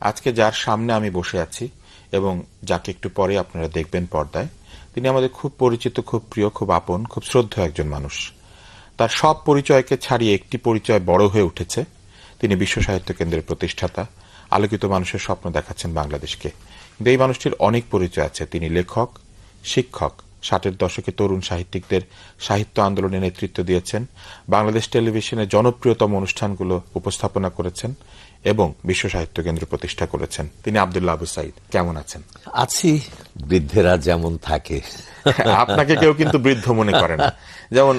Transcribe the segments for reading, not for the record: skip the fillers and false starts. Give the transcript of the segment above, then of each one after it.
আজকে যার সামনে আমি বসে আছি এবং যাকে একটু পরে আপনারা দেখবেন পর্দায়, তিনি আমাদের খুব পরিচিত, খুব প্রিয়, খুব আপন, খুব শ্রদ্ধেয় একজন মানুষ। তার সব পরিচয়কে ছাড়িয়ে একটি পরিচয় বড় হয়ে উঠেছে। তিনি বিশ্ব সাহিত্য কেন্দ্রের প্রতিষ্ঠাতা, আলোকিত মানুষের স্বপ্ন দেখাচ্ছেন বাংলাদেশকে। কিন্তু এই মানুষটির অনেক পরিচয় আছে। তিনি লেখক, শিক্ষক, 60-এর দশকে তরুণ সাহিত্যিকদের সাহিত্য আন্দোলনে নেতৃত্ব দিয়েছেন, বাংলাদেশ টেলিভিশনের জনপ্রিয়তম অনুষ্ঠানগুলো উপস্থাপনা করেছেন এবং বিশ্ব সাহিত্য কেন্দ্র প্রতিষ্ঠা করেছেন। তিনি আব্দুল্লাহ আবু সাঈদ। কেমন আছেন? আছি, বৃদ্ধেরা যেমন থাকে। আপনাকে কেউ কিন্তু বৃদ্ধ মনে করে না। যেমন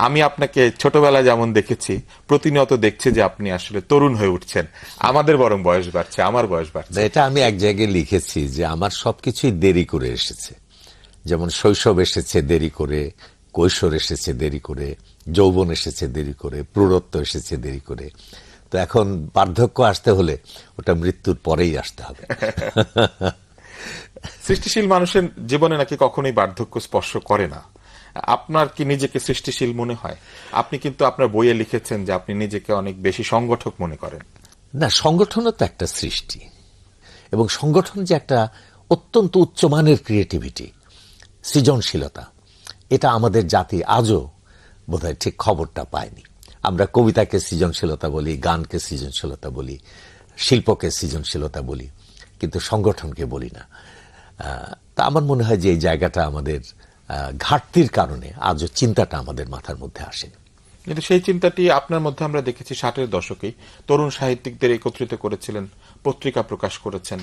আমি আপনাকে ছোটবেলায় যেমন দেখেছি, প্রতিনিয়ত দেখছি যে আপনি আসলে তরুণ হয়ে উঠছেন। আমাদের বরং বয়স বাড়ছে, আমার বয়স বাড়ছে। এটা আমি এক জায়গায় লিখেছি যে আমার সবকিছুই দেরি করে এসেছে। যেমন শৈশব এসেছে দেরি করে, কৈশোর এসেছে দেরি করে, যৌবন এসেছে দেরি করে, প্রৌঢ়ত্ব এসেছে দেরি করে। তো এখন বার্ধক্য আসতে হলে ওটা মৃত্যুর পরেই আসতে হবে। সৃষ্টিশীল মানুষের জীবনে নাকি কখনোই বার্ধক্য স্পর্শ করে না। আপনার কি নিজেকে সৃষ্টিশীল মনে হয়? আপনি কিন্তু আপনার বইয়ে লিখেছেন যে আপনি নিজেকে অনেক বেশি সংগঠক মনে করেন। না, সংগঠনও তো একটা সৃষ্টি, এবং সংগঠন যে একটা অত্যন্ত উচ্চমানের ক্রিয়েটিভিটি, সৃজনশীলতা, এটা আমাদের জাতি আজও বোধহয় ঠিক খবরটা পায়নি। আমরা কবিতাকে সৃজনশীলতা বলি, গানকে সৃজনশীলতা বলি, শিল্পকে সৃজনশীলতা বলি, কিন্তু সংগঠনকে বলি না। তা আমার মনে হয় যে এই জায়গাটা আমাদের ঘাটতির কারণে আজও চিন্তাটা আমাদের মাথার মধ্যে আসেনি। কিন্তু সেই চিন্তাটি আপনার মধ্যে আমরা দেখেছি 60-এর দশকেই তরুণ সাহিত্যিকদের একত্রিত করেছিলেন, পত্রিকা প্রকাশ করেছেন।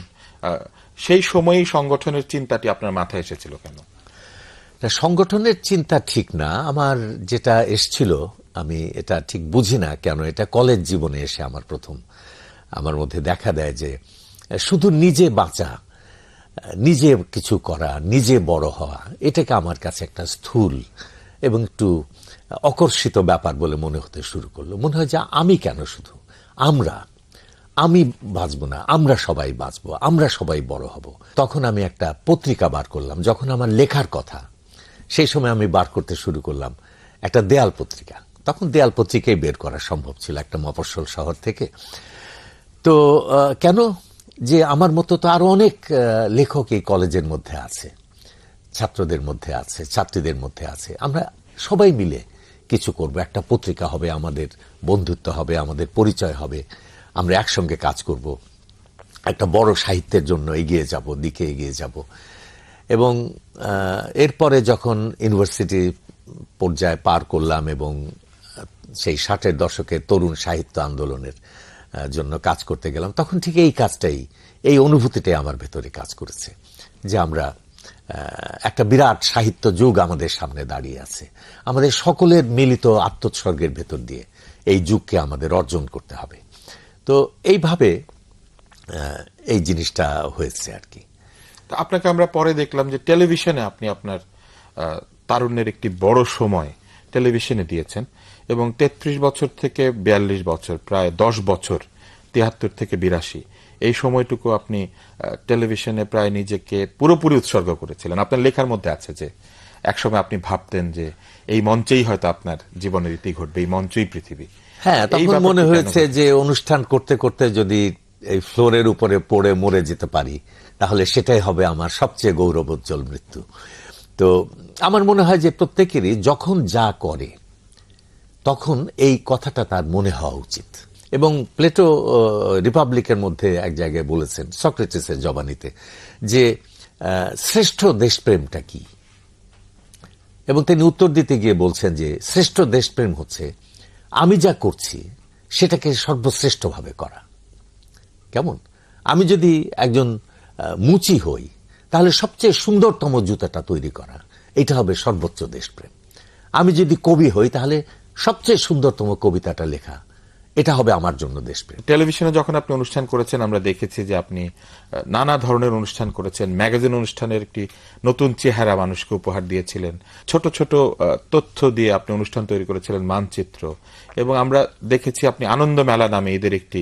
সেই সময়ই সংগঠনের চিন্তাটি আপনার মাথায় এসেছিল কেন? সংগঠনের চিন্তা ঠিক না, আমার যেটা এসছিল আমি এটা ঠিক বুঝি না কেন, এটা কলেজ জীবনে এসে আমার মধ্যে দেখা দেয় যে শুধু নিজে বাঁচা, নিজে কিছু করা, নিজে বড় হওয়া, এটাকে আমার কাছে একটা স্থূল এবং একটু অকর্ষিত ব্যাপার বলে মনে হতে শুরু করলো। মনে হয় যে আমি কেন, শুধু আমি বাঁচবো না, আমরা সবাই বাঁচবো, আমরা সবাই বড় হব। তখন আমি একটা পত্রিকা বার করলাম। যখন আমার লেখার কথা, সেই সময় আমি বার করতে শুরু করলাম একটা দেয়াল পত্রিকা। তখন দেয়াল পত্রিকাই বের করা সম্ভব ছিল একটা মফস্বল শহর থেকে। তো কেন, যে আমার মতো তো আরো অনেক লেখক এই কলেজের মধ্যে আছে, ছাত্রদের মধ্যে আছে, ছাত্রীদের মধ্যে আছে। আমরা সবাই মিলে কিছু করব, একটা পত্রিকা হবে, আমাদের বন্ধুত্ব হবে, আমাদের পরিচয় হবে, আমরা একসঙ্গে কাজ করব, একটা বড় সাহিত্যের জন্য দিকে এগিয়ে যাব। এবং এরপরে যখন ইউনিভার্সিটি পর্যায়ে পার করলাম এবং সেই 60-এর দশকের তরুণ সাহিত্য আন্দোলনের জন্য কাজ করতে গেলাম, তখন ঠিক এই কাজটাই, এই অনুভূতিটাই আমার ভেতরে কাজ করেছে যে আমরা একটা বিরাট সাহিত্য যুগ আমাদের সামনে দাঁড়িয়ে আছে। আমাদের সকলের মিলিত আত্মোৎসর্গের ভেতর দিয়ে এই যুগকে আমাদের অর্জন করতে হবে। তো এইভাবে এই জিনিসটা হয়েছে আর কি। আপনাকে আমরা পরে দেখলাম যে টেলিভিশনে আপনি আপনার তারুণ্যের একটি বড় সময় টেলিভিশনে দিয়েছেন এবং 33 বছর থেকে 42 বছর, প্রায় 10 বছর, 73 থেকে 82, এই সময়টুকু আপনি টেলিভিশনে প্রায় নিজেকে পুরোপুরি উৎসর্গ করেছিলেন। আপনার লেখার মধ্যে আছে যে একসময় আপনি ভাবতেন যে এই মঞ্চেই হয়তো আপনার জীবনের ইতি ঘটবে, এই মঞ্চই পৃথিবী। হ্যাঁ, তখন মনে হয়েছে যে অনুষ্ঠান করতে করতে যদি এই ফ্লোরের উপরে পড়ে মরে যেতে পারি, তাহলে সেটাই হবে আমার সবচেয়ে গৌরবোজ্জ্বল মৃত্যু। তো আমার মনে হয় যে প্রত্যেকেরই যখন যা করে তখন এই কথাটা তার মনে হওয়া উচিত। এবং প্লেটো রিপাবলিকের মধ্যে এক জায়গায় বলেছেন, সক্রেটিসের জবানিতে, যে শ্রেষ্ঠ দেশপ্রেমটা কি, এবং তিনি উত্তর দিতে গিয়ে বলছেন যে শ্রেষ্ঠ দেশপ্রেম হচ্ছে আমি যা করছি সেটাকে সর্বশ্রেষ্ঠভাবে করা। কেমন, আমি যদি একজন মুচি হই, তাহলে সবচেয়ে সুন্দরতম জুতাটা তৈরি করা, এটা হবে সর্বোচ্চ দেশপ্রেম। আমি যদি কবি হই, তাহলে সবচেয়ে সুন্দরতম কবিতাটা লেখা, এটা হবে আমার জন্য দেশপ্রেম। টেলিভিশনে যখন আপনি অনুষ্ঠান করেছেন, আমরা দেখেছি যে আপনি নানা ধরনের অনুষ্ঠান করেছেন। ম্যাগাজিন অনুষ্ঠানের একটি নতুন চেহারা মানুষকে উপহার দিয়েছিলেন। ছোট ছোট তথ্য দিয়ে আপনি অনুষ্ঠান তৈরি করেছিলেন, মানচিত্র। এবং আমরা দেখেছি আপনি আনন্দ মেলা নামে এদের একটি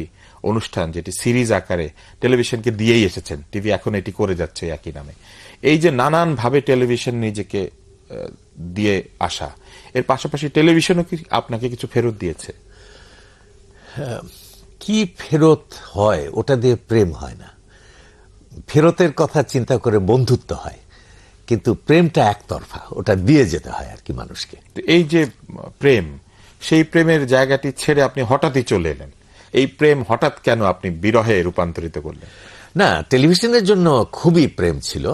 অনুষ্ঠান, যেটি সিরিজ আকারে টেলিভিশনকে দিয়েই এসেছেন। টিভি এখন এটি করে যাচ্ছে একই নামে। এই যে নানান ভাবে টেলিভিশন নিজেকে দিয়ে আসা, এর পাশাপাশি টেলিভিশনও কি আপনাকে কিছু ফেরত দিয়েছে? কি ফেরত হয়, ওটা দিয়ে প্রেম হয় না। ফেরতের কথা চিন্তা করে বন্ধুত্ব হয়, কিন্তু প্রেমটা একতরফা, ওটা দিয়ে যেতে হয় আর কি মানুষকে। তো এই যে প্রেম, সেই প্রেমের জায়গাটি ছেড়ে আপনি হঠাৎই চলে এলেন, এই প্রেম হঠাৎ কেন আপনি বিরহে রূপান্তরিত করলেন? না, টেলিভিশনের জন্য খুবই প্রেম ছিল,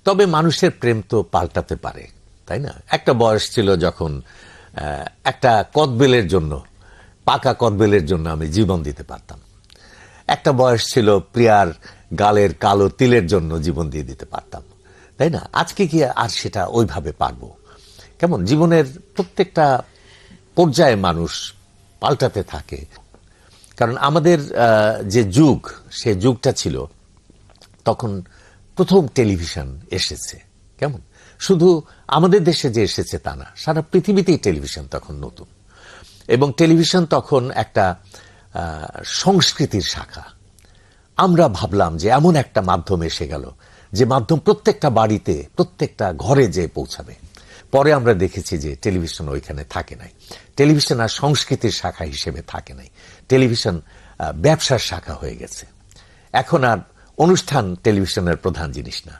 তবে মানুষের প্রেম তো পাল্টাতে পারে, তাই না? একটা বয়স ছিল যখন একটা কদবেলের জন্য, পাকা কদবেলের জন্য আমি জীবন দিতে পারতাম। একটা বয়স ছিল প্রিয়ার গালের কালো তিলের জন্য জীবন দিয়ে দিতে পারতাম, তাই না? আজকে কি আর সেটা ওইভাবে পারবো? কেমন জীবনের প্রত্যেকটা পর্যায়ে মানুষ পাল্টাতে থাকে। কারণ আমাদের যে যুগ, সে যুগটা ছিল তখন প্রথম টেলিভিশন এসেছে। কেমন শুধু আমাদের দেশে যে এসেছে তা না, সারা পৃথিবীতেই টেলিভিশন তখন নতুন। এবং টেলিভিশন তখন একটা সংস্কৃতির শাখা। আমরা ভাবলাম যে এমন একটা মাধ্যম এসে গেল, যে মাধ্যম প্রত্যেকটা বাড়িতে, প্রত্যেকটা ঘরে যে পৌঁছাবে। পরে আমরা দেখেছি যে টেলিভিশন ওইখানে থাকে নাই। টেলিভিশন আর সংস্কৃতির শাখা হিসেবে থাকে নাই। টেলিভিশন ব্যবসার শাখা হয়ে গেছে। এখন আর অনুষ্ঠান টেলিভিশনের প্রধান জিনিস না,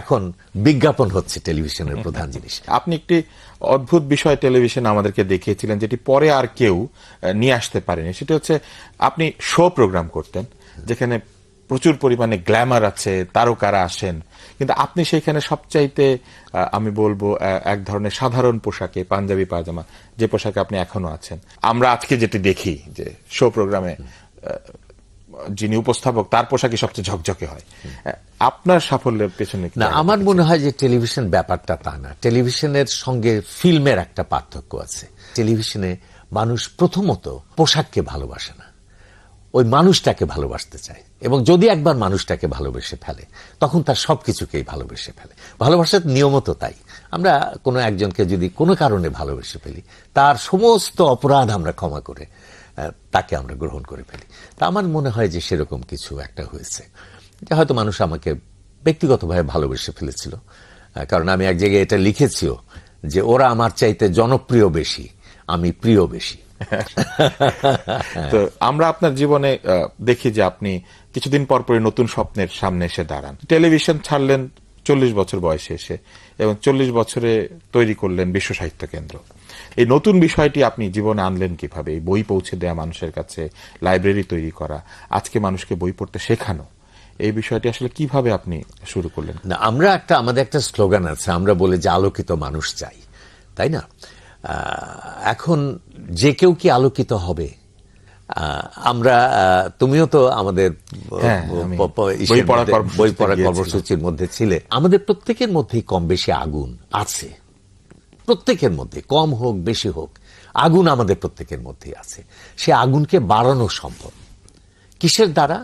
এখন বিজ্ঞাপন হচ্ছে টেলিভিশনের প্রধান জিনিস। আপনি একটি অদ্ভুত বিষয় টেলিভিশন আমাদেরকে দেখিয়েছিলেন, যেটি পরে আর কেউ নিয়ে আসতে পারেনি। সেটা হচ্ছে আপনি শো প্রোগ্রাম করতেন, যেখানে প্রচুর পরিমাণে গ্ল্যামার আছে, তারকারা আসেন, কিন্তু আপনি সেখানে সবচাইতে আমি বলবো এক ধরনের সাধারণ পোশাকে, পাঞ্জাবি পায়জামা, যে পোশাকে আপনি এখনো আছেন। আমরা আজকে যেটি দেখি যে শো প্রোগ্রামে যিনি উপস্থাপক, তার পোশাকই সবচেয়ে ঝকঝকে হয়। আপনার সাফল্যের পেছনে না, আমার মনে হয় যে টেলিভিশন ব্যাপারটা তা না। টেলিভিশনের সঙ্গে ফিল্মের একটা পার্থক্য আছে। টেলিভিশনে মানুষ প্রথমত পোশাককে ভালোবাসে না, ওই মানুষটাকে ভালোবাসতে চায়। এবং যদি একবার মানুষটাকে ভালোবেসে ফেলে, তখন তার সবকিছুকেই ভালোবেসে ফেলে। ভালোবাসার নিয়মত তাই। আমরা কোনো একজনকে যদি কোনো কারণে ভালোবেসে ফেলি, তার সমস্ত অপরাধ আমরা ক্ষমা করে তাকে আমরা গ্রহণ করে ফেলি। তা আমার মনে হয় যে সেরকম কিছু একটা হয়েছে, যে হয়তো মানুষ আমাকে ব্যক্তিগতভাবে ভালোবেসে ফেলেছিল। কারণ আমি এক জায়গায় এটা লিখেছিও যে ওরা আমার চাইতে জনপ্রিয় বেশি, আমি প্রিয় বেশি। তো আমরা আপনার জীবনে দেখি যে আপনি কিছুদিন পর পরে নতুন স্বপ্নের সামনে এসে দাঁড়ান। টেলিভিশন ছাড়লেন 40 বছর বয়সে এসে, এবং 40 বছরে তৈরি করলেন বিশ্ব সাহিত্য কেন্দ্র। এই নতুন বিষয়টি আপনি জীবনে আনলেন কিভাবে? এই বই পৌঁছে দেয়া মানুষের কাছে, লাইব্রেরি তৈরি করা, আজকে মানুষকে বই পড়তে শেখানো, এই বিষয়টি আসলে কিভাবে আপনি শুরু করলেন? না, আমাদের একটা স্লোগান আছে, আমরা বলি যে আলোকিত মানুষ চাই, তাই না? এখন যে কেউ কি আলোকিত হবে? আমরা, তুমিও তো আমাদের বই পড়া কর্মসূচির মধ্যে ছিলে। আমাদের প্রত্যেকের মধ্যেই কম বেশি আগুন আছে, প্রত্যেকের মধ্যে, কম হোক বেশি হোক, আগুন আমাদের প্রত্যেকের মধ্যেই আছে। সে আগুনকে বাড়ানো সম্ভব কিসের দ্বারা?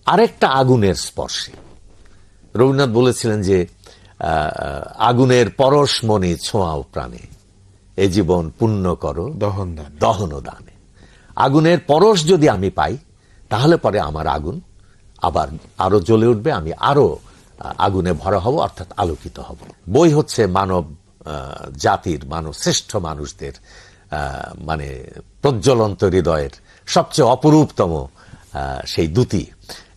আরেকটা আগুনের স্পর্শে। রবীন্দ্রনাথ বলেছিলেন যে আগুনের পরশ মনে ছোঁয়াও প্রাণে, এ জীবন পুণ্য করো দহন দানে। আগুনের পরশ যদি আমি পাই, তাহলে পরে আমার আগুন আবার আরো জ্বলে উঠবে, আমি আরো আগুনে ভরা হব, অর্থাৎ আলোকিত হব। বই হচ্ছে মানব জাতির, শ্রেষ্ঠ মানুষদের মানে প্রজ্বলন্ত হৃদয়ের সবচেয়ে অপরূপতম সেই দ্যুতি,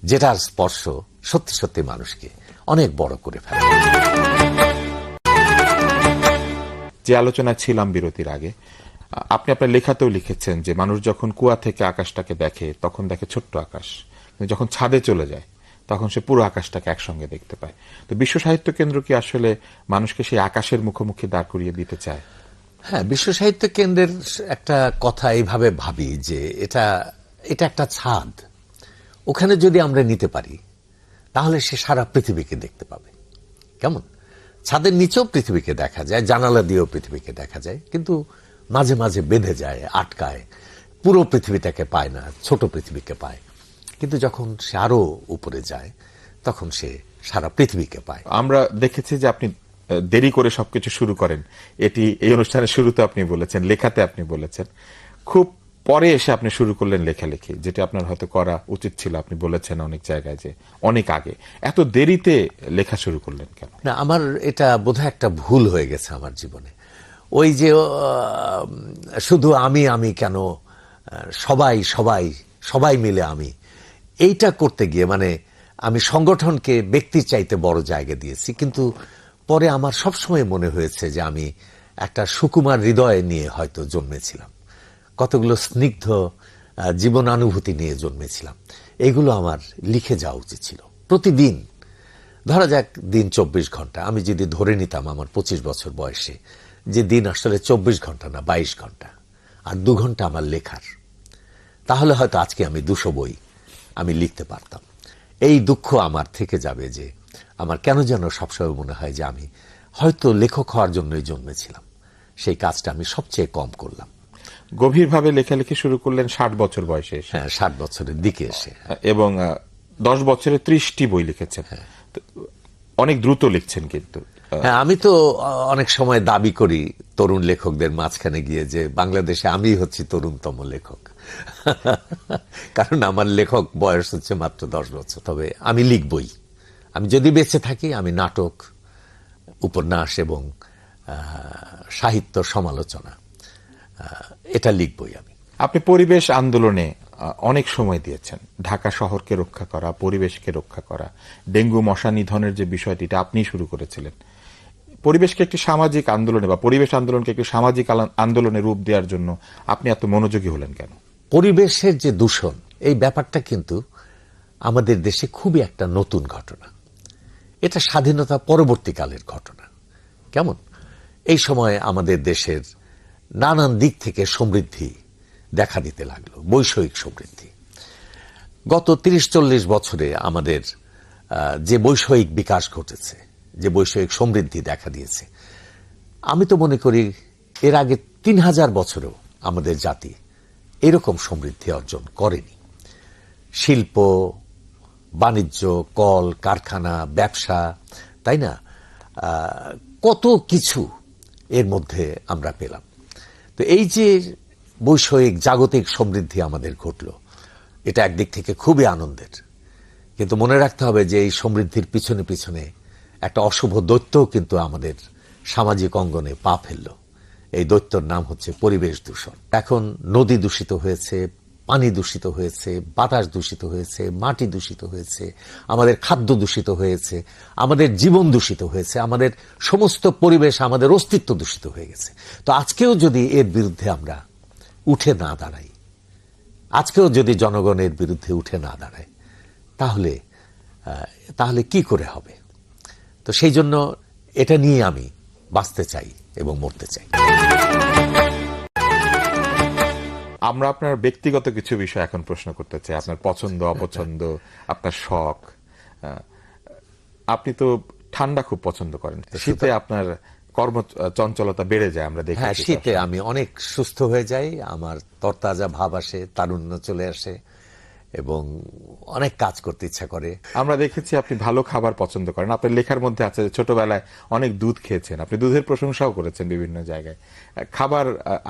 যেটার স্পর্শ সত্যি সত্যি মানুষকে অনেক বড় করে ফেলে। যে আলোচনায় ছিলাম বিরতির আগে, আপনি আপনার লেখাতেও লিখেছেন যে মানুষ যখন কুয়া থেকে আকাশটাকে দেখে, তখন দেখে ছোট্ট আকাশ, কিন্তু যখন ছাদে চলে যায়, তখন সে পুরো আকাশটাকে একসঙ্গে দেখতে পায়। তো বিশ্ব সাহিত্য কেন্দ্র কি আসলে মানুষকে সেই আকাশের মুখোমুখি দাঁড় করিয়ে দিতে চায়? হ্যাঁ, বিশ্ব সাহিত্য কেন্দ্রের একটা কথা এইভাবে ভাবি যে এটা একটা ছাদ। ওখানে যদি আমরা নিতে পারি, তাহলে সে সারা পৃথিবীকে দেখতে পাবে। কেমন? ছাদের নিচেও পৃথিবীকে দেখা যায়, জানালা দিয়েও পৃথিবীকে দেখা যায়, কিন্তু মাঝে মাঝে বেঁধে যায়, আটকায়, পুরো পৃথিবীটাকে পায় না, ছোট পৃথিবীকে পায়। কিন্তু যখন সে আরো উপরে যায়, তখন সে সারা পৃথিবীকে পায়। আমরা দেখেছি যে আপনি দেরি করে সবকিছু শুরু করেন, এটি এই অনুষ্ঠানের শুরুতে আপনি বলেছেন, লেখাতে আপনি বলেছেন। খুব পরে এসে আপনি শুরু করলেন লেখালেখি, যেটা আপনার হয়তো করা উচিত ছিল। আপনি বলেছেন অনেক জায়গায় যে অনেক আগে। এত দেরিতে লেখা শুরু করলেন কেন? না, আমার এটা বোধহয় একটা ভুল হয়ে গেছে আমার জীবনে। ওই যে শুধু আমি কেন, সবাই সবাই মিলে আমি এইটা করতে গিয়ে মানে আমি সংগঠনকে ব্যক্তির চাইতে বড় জায়গা দিয়েছি, কিন্তু পরে আমার সবসময় মনে হয়েছে যে আমি একটা সুকুমার হৃদয় নিয়ে হয়তো জন্মেছিলাম, কতগুলো স্নিগ্ধ জীবনানুভূতি নিয়ে জন্মেছিলাম। এগুলো আমার লিখে যাওয়া উচিত ছিল প্রতিদিন। ধরা যাক দিন 24 ঘন্টা, আমি যদি ধরে নিতাম আমার 25 বছর বয়সে যে দিন আসলে 24 ঘন্টা না 22 ঘন্টা, আর 2 ঘন্টা আমার লেখার, তাহলে হয়তো আজকে আমি 200 বই আমি লিখতে পারতাম। এই দুঃখ আমার থেকে যাবে যে আমার কেন যেন সবসময় মনে হয় যে আমি হয়তো লেখক হওয়ার জন্যই জন্মেছিলাম, সেই কাজটা আমি সবচেয়ে কম করলাম। গভীরভাবে লেখালেখি শুরু করলেন 60 বছর বয়সে এসে। হ্যাঁ, 60 বছরের দিকে এসে। এবং 10 বছরে 30টি বই লিখেছেন। তো অনেক দ্রুত লিখছেন কিন্তু। হ্যাঁ, আমি তো অনেক সময় দাবি করি তরুণ লেখকদের মাঝখানে গিয়ে যে বাংলাদেশে আমি হচ্ছি তরুণতম লেখক, কারণ আমার লেখক বয়স হচ্ছে মাত্র 10 বছর। তবে আমি লিখবই, আমি যদি বেঁচে থাকি আমি নাটক, উপন্যাস এবং সাহিত্য সমালোচনা এটা লিখবই আমি। আপনি পরিবেশ আন্দোলনে অনেক সময় দিয়েছেন। ঢাকা শহরকে রক্ষা করা, পরিবেশকে রক্ষা করা, ডেঙ্গু মশা নিধনের যে বিষয়টি এটা আপনিই শুরু করেছিলেন। পরিবেশকে একটি সামাজিক আন্দোলনে বা পরিবেশ আন্দোলনকে একটি সামাজিক আন্দোলনে রূপ দেওয়ার জন্য আপনি এত মনোযোগী হলেন কেন? পরিবেশের যে দূষণ, এই ব্যাপারটা কিন্তু আমাদের দেশে খুবই একটা নতুন ঘটনা। এটা স্বাধীনতা পরবর্তীকালের ঘটনা। কেমন এই সময় আমাদের দেশের নানান দিক থেকে সমৃদ্ধি দেখা দিতে লাগলো, বৈষয়িক সমৃদ্ধি। গত 30-40 বছরে আমাদের যে বৈষয়িক বিকাশ ঘটেছে, যে বৈষয়িক সমৃদ্ধি দেখা দিয়েছে, আমি তো মনে করি এর আগে 3000 বছরেও আমাদের জাতি এরকম সমৃদ্ধি অর্জন করেনি। শিল্প, বাণিজ্য, কল কারখানা, ব্যবসা, তাই না, কত কিছু এর মধ্যে আমরা পেলাম। তো এই যে বৈষয়িক জাগতিক সমৃদ্ধি আমাদের ঘটল, এটা একদিক থেকে খুবই আনন্দের, কিন্তু মনে রাখতে হবে যে এই সমৃদ্ধির পিছনে পিছনে একটা অশুভ দৈত্যও কিন্তু আমাদের সামাজিক অঙ্গনে পা ফেলল। এই দৈত্যর নাম হচ্ছে পরিবেশ দূষণ। এখন নদী দূষিত হয়েছে, পানি দূষিত হয়েছে, বাতাস দূষিত হয়েছে, মাটি দূষিত হয়েছে, আমাদের খাদ্য দূষিত হয়েছে, আমাদের জীবন দূষিত হয়েছে, আমাদের সমস্ত পরিবেশ, আমাদের অস্তিত্ব দূষিত হয়ে গেছে। তো আজকেও যদি এর বিরুদ্ধে আমরা উঠে না দাঁড়াই, আজকেও যদি জনগণের বিরুদ্ধে উঠে না দাঁড়ায়, তাহলে কি করে হবে? তো সেই জন্য এটা নিয়ে আমি বাঁচতে চাই এবং মরতে চাই। আমরা আপনার ব্যক্তিগত কিছু বিষয় এখন প্রশ্ন করতে চাই। আপনার পছন্দ অপছন্দ, আপনার শখ। আপনি তো ঠান্ডা খুব পছন্দ করেন, শীতে আপনার কর্ম চঞ্চলতা বেড়ে যায় আমরা দেখি। হ্যাঁ, শীতে আমি অনেক সুস্থ হয়ে যাই, আমার তরতাজা ভাব আসে, তারুণ্য চলে আসে এবং অনেক কাজ করতে ইচ্ছা করে। আমরা দেখেছি আপনি ভালো খাবার পছন্দ করেন। আপনার লেখার মধ্যে আছে ছোটবেলায় অনেক দুধ খেয়েছেন, আপনি দুধের প্রশংসাও করেছেন বিভিন্ন জায়গায়। খাবার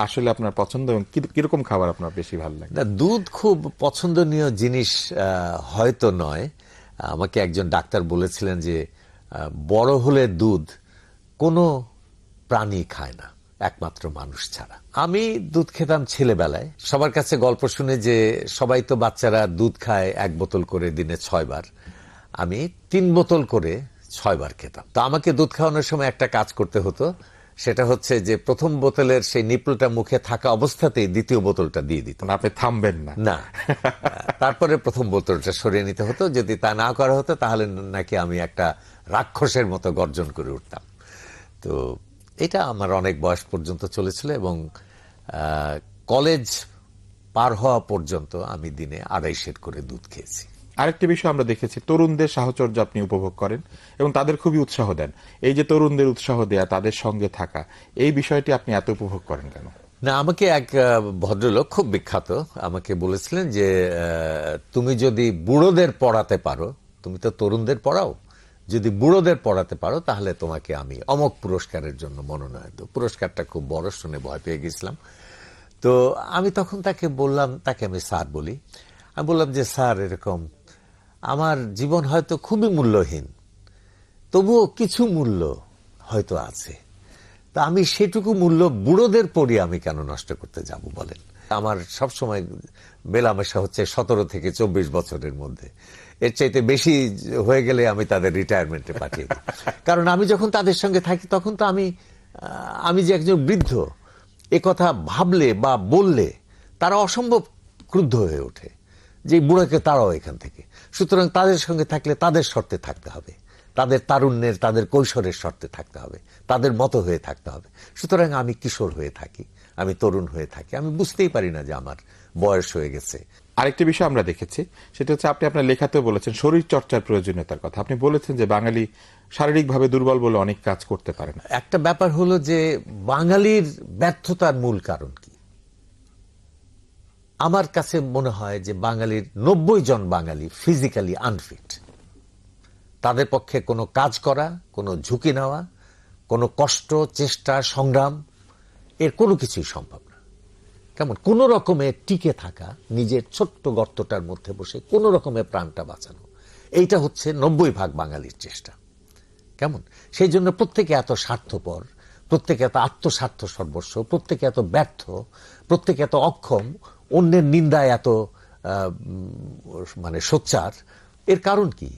আসলে আপনার পছন্দ এবং কিরকম খাবার আপনার বেশি ভালো লাগে? না, দুধ খুব পছন্দনীয় জিনিস হয়তো নয়। আমাকে একজন ডাক্তার বলেছিলেন যে বড় হলে দুধ কোনো প্রাণী খায় না, একমাত্র মানুষ ছাড়া। আমি দুধ খেতাম ছেলেবেলায়, সবার কাছে গল্প শুনে যে সবাই তো বাচ্চারা দুধ খায় 1 বোতল করে দিনে 6 বার, আমি 3 বোতল করে 6 বার খেতাম। তো আমাকে দুধ খাওয়ানোর সময় একটা কাজ করতে হতো, সেটা হচ্ছে যে প্রথম বোতলের সেই নিপলটা মুখে থাকা অবস্থাতেই দ্বিতীয় বোতলটা দিয়ে দিত। আপনি থামবেন না? না, তারপরে প্রথম বোতলটা সরিয়ে নিতে হতো। যদি তা না করা হতো তাহলে নাকি আমি একটা রাক্ষসের মতো গর্জন করে উঠতাম। তো এটা আমার অনেক বয়স পর্যন্ত চলেছিল এবং কলেজ পার হওয়া পর্যন্ত আমি দিনে 2.5 সের করে দুধ খেয়েছি। আরেকটি বিষয় আমরা দেখেছি, তরুণদের সাহচর্য আপনি উপভোগ করেন এবং তাদের খুবই উৎসাহ দেন। এই যে তরুণদের উৎসাহ দেয়া, তাদের সঙ্গে থাকা, এই বিষয়টি আপনি এত উপভোগ করেন কেন? না, আমাকে এক ভদ্রলোক খুব বিখ্যাত আমাকে বলেছিলেন যে তুমি যদি বুড়োদের পড়াতে পারো, তুমি তো তরুণদের পড়াও, যদি বুড়োদের পড়াতে পারো তাহলে তোমাকে আমি অমক পুরস্কারের জন্য মনোনয়ন দেব। পুরস্কারটা খুব বড়, শুনে ভয় পেয়ে গেছিলাম। তো আমি তখন তাকে বললাম, তাকে আমি স্যার বলি, আমি বললাম যে স্যার, এরকম আমার জীবন হয়তো খুবই মূল্যহীন, তবুও কিছু মূল্য হয়তো আছে, তা আমি সেটুকু মূল্য বুড়োদের পড়ি আমি কেন নষ্ট করতে যাব বলেন? আমার সবসময় মেলামেশা হচ্ছে 17 থেকে 24 বছরের মধ্যে। এর চাইতে বেশি হয়ে গেলে আমি তাদের রিটায়ারমেন্টে পাঠিয়ে দিই। কারণ আমি যখন তাদের সঙ্গে থাকি তখন তো আমি যে একজন বৃদ্ধ, এ কথা ভাবলে বা বললে তারা অসম্ভব ক্রুদ্ধ হয়ে ওঠে যে বুড়াকে তাড়াও এখান থেকে। সুতরাং তাদের সঙ্গে থাকলে তাদের শর্তে থাকতে হবে, তাদের তারুণ্যের, তাদের কৈশোরের শর্তে থাকতে হবে, তাদের মতো হয়ে থাকতে হবে। সুতরাং আমি কিশোর হয়ে থাকি, আমি তরুণ হয়ে থাকি, আমি বুঝতেই পারি না যে আমার বয়স হয়ে গেছে। আরেকটি বিষয় আমরা দেখেছি, সেটা হচ্ছে আপনি আপনার লেখাতেও বলেছেন শরীর চর্চার প্রয়োজনীয়তার কথা। আপনি বলেছেন যে বাঙালি শারীরিকভাবে দুর্বল বলে অনেক কাজ করতে পারে না। একটা ব্যাপার হলো যে বাঙালির ব্যর্থতার মূল কারণ কি? আমার কাছে মনে হয় যে বাঙালির 90 জন বাঙালি ফিজিক্যালি আনফিট। তাদের পক্ষে কোনো কাজ করা, কোনো ঝুঁকি নেওয়া, কোনো কষ্ট, চেষ্টা, সংগ্রাম এর কোনো কিছুই সম্ভব না। কেমন কোন রকমে টিকে থাকা, নিজের ছোট্ট গর্তটার মধ্যে বসে কোন রকমে প্রাণটা বাঁচানো, এইটা হচ্ছে 90% বাঙালির চেষ্টা। কেমন সেই জন্য প্রত্যেকে এত স্বার্থপর, প্রত্যেকে এত আত্মস্বার্থ সর্বস্ব, প্রত্যেকে এত ব্যর্থ, প্রত্যেকে এত অক্ষম, অন্যের নিন্দায় এত মানে সোচ্চার। এর কারণ কি?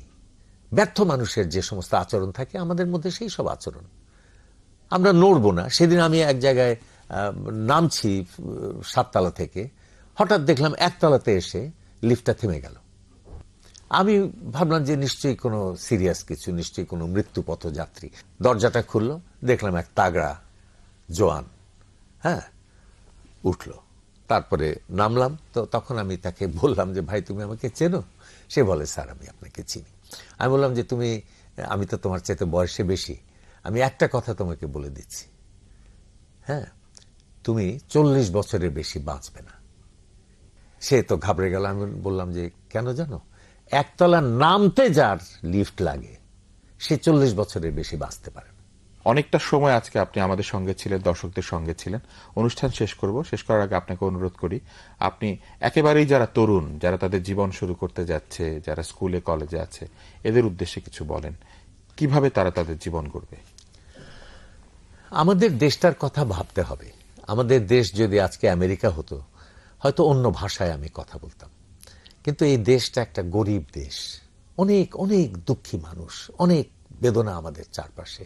ব্যর্থ মানুষের যে সমস্ত আচরণ থাকে আমাদের মধ্যে সেই সব আচরণ। আমরা নড়বো না। সেদিন আমি এক জায়গায় নামছি 7 তলা থেকে, হঠাৎ দেখলাম 1 তলাতে এসে লিফটটা থেমে গেল। আমি ভাবলাম যে নিশ্চয়ই কোনো সিরিয়াস কিছু, নিশ্চয়ই কোনো মৃত্যু পথযাত্রী। দরজাটা খুললো, দেখলাম এক তাগড়া জোয়ান উঠলো। তারপরে নামলাম, তো তখন আমি তাকে বললাম যে ভাই তুমি আমাকে চেনো? সে বলে স্যার আমি আপনাকে চিনি। আমি বললাম যে আমি তো তোমার চাইতে বয়সে বেশি, আমি একটা কথা তোমাকে বলে দিচ্ছি, তুমি 40 বছরের বেশি বাঁচবে না। সে তো ঘাবড়ে গেল। আমি বললাম যে কেন জানো? 1 তলা নামতে যার লিফট লাগে সে 40 বছরের বেশি বাঁচতে পারে না। অনেকটা সময় আজকে আপনি আমাদের সঙ্গে ছিলেন, দর্শকদের সঙ্গে ছিলেন। অনুষ্ঠান শেষ করব, শেষ করার আগে আপনাকে অনুরোধ করি, আপনি একেবারেই যারা তরুণ, যারা তাদের জীবন শুরু করতে যাচ্ছে, যারা স্কুলে কলেজে আছে, এদের উদ্দেশ্যে কিছু বলেন, কিভাবে তারা তাদের জীবন গড়বে। আমাদের দেশটার কথা ভাবতে হবে। আমাদের দেশ যদি আজকে আমেরিকা হতো, হয়তো অন্য ভাষায় আমি কথা বলতাম। কিন্তু এই দেশটা একটা গরিব দেশ, অনেক অনেক দুঃখী মানুষ, অনেক বেদনা আমাদের চারপাশে।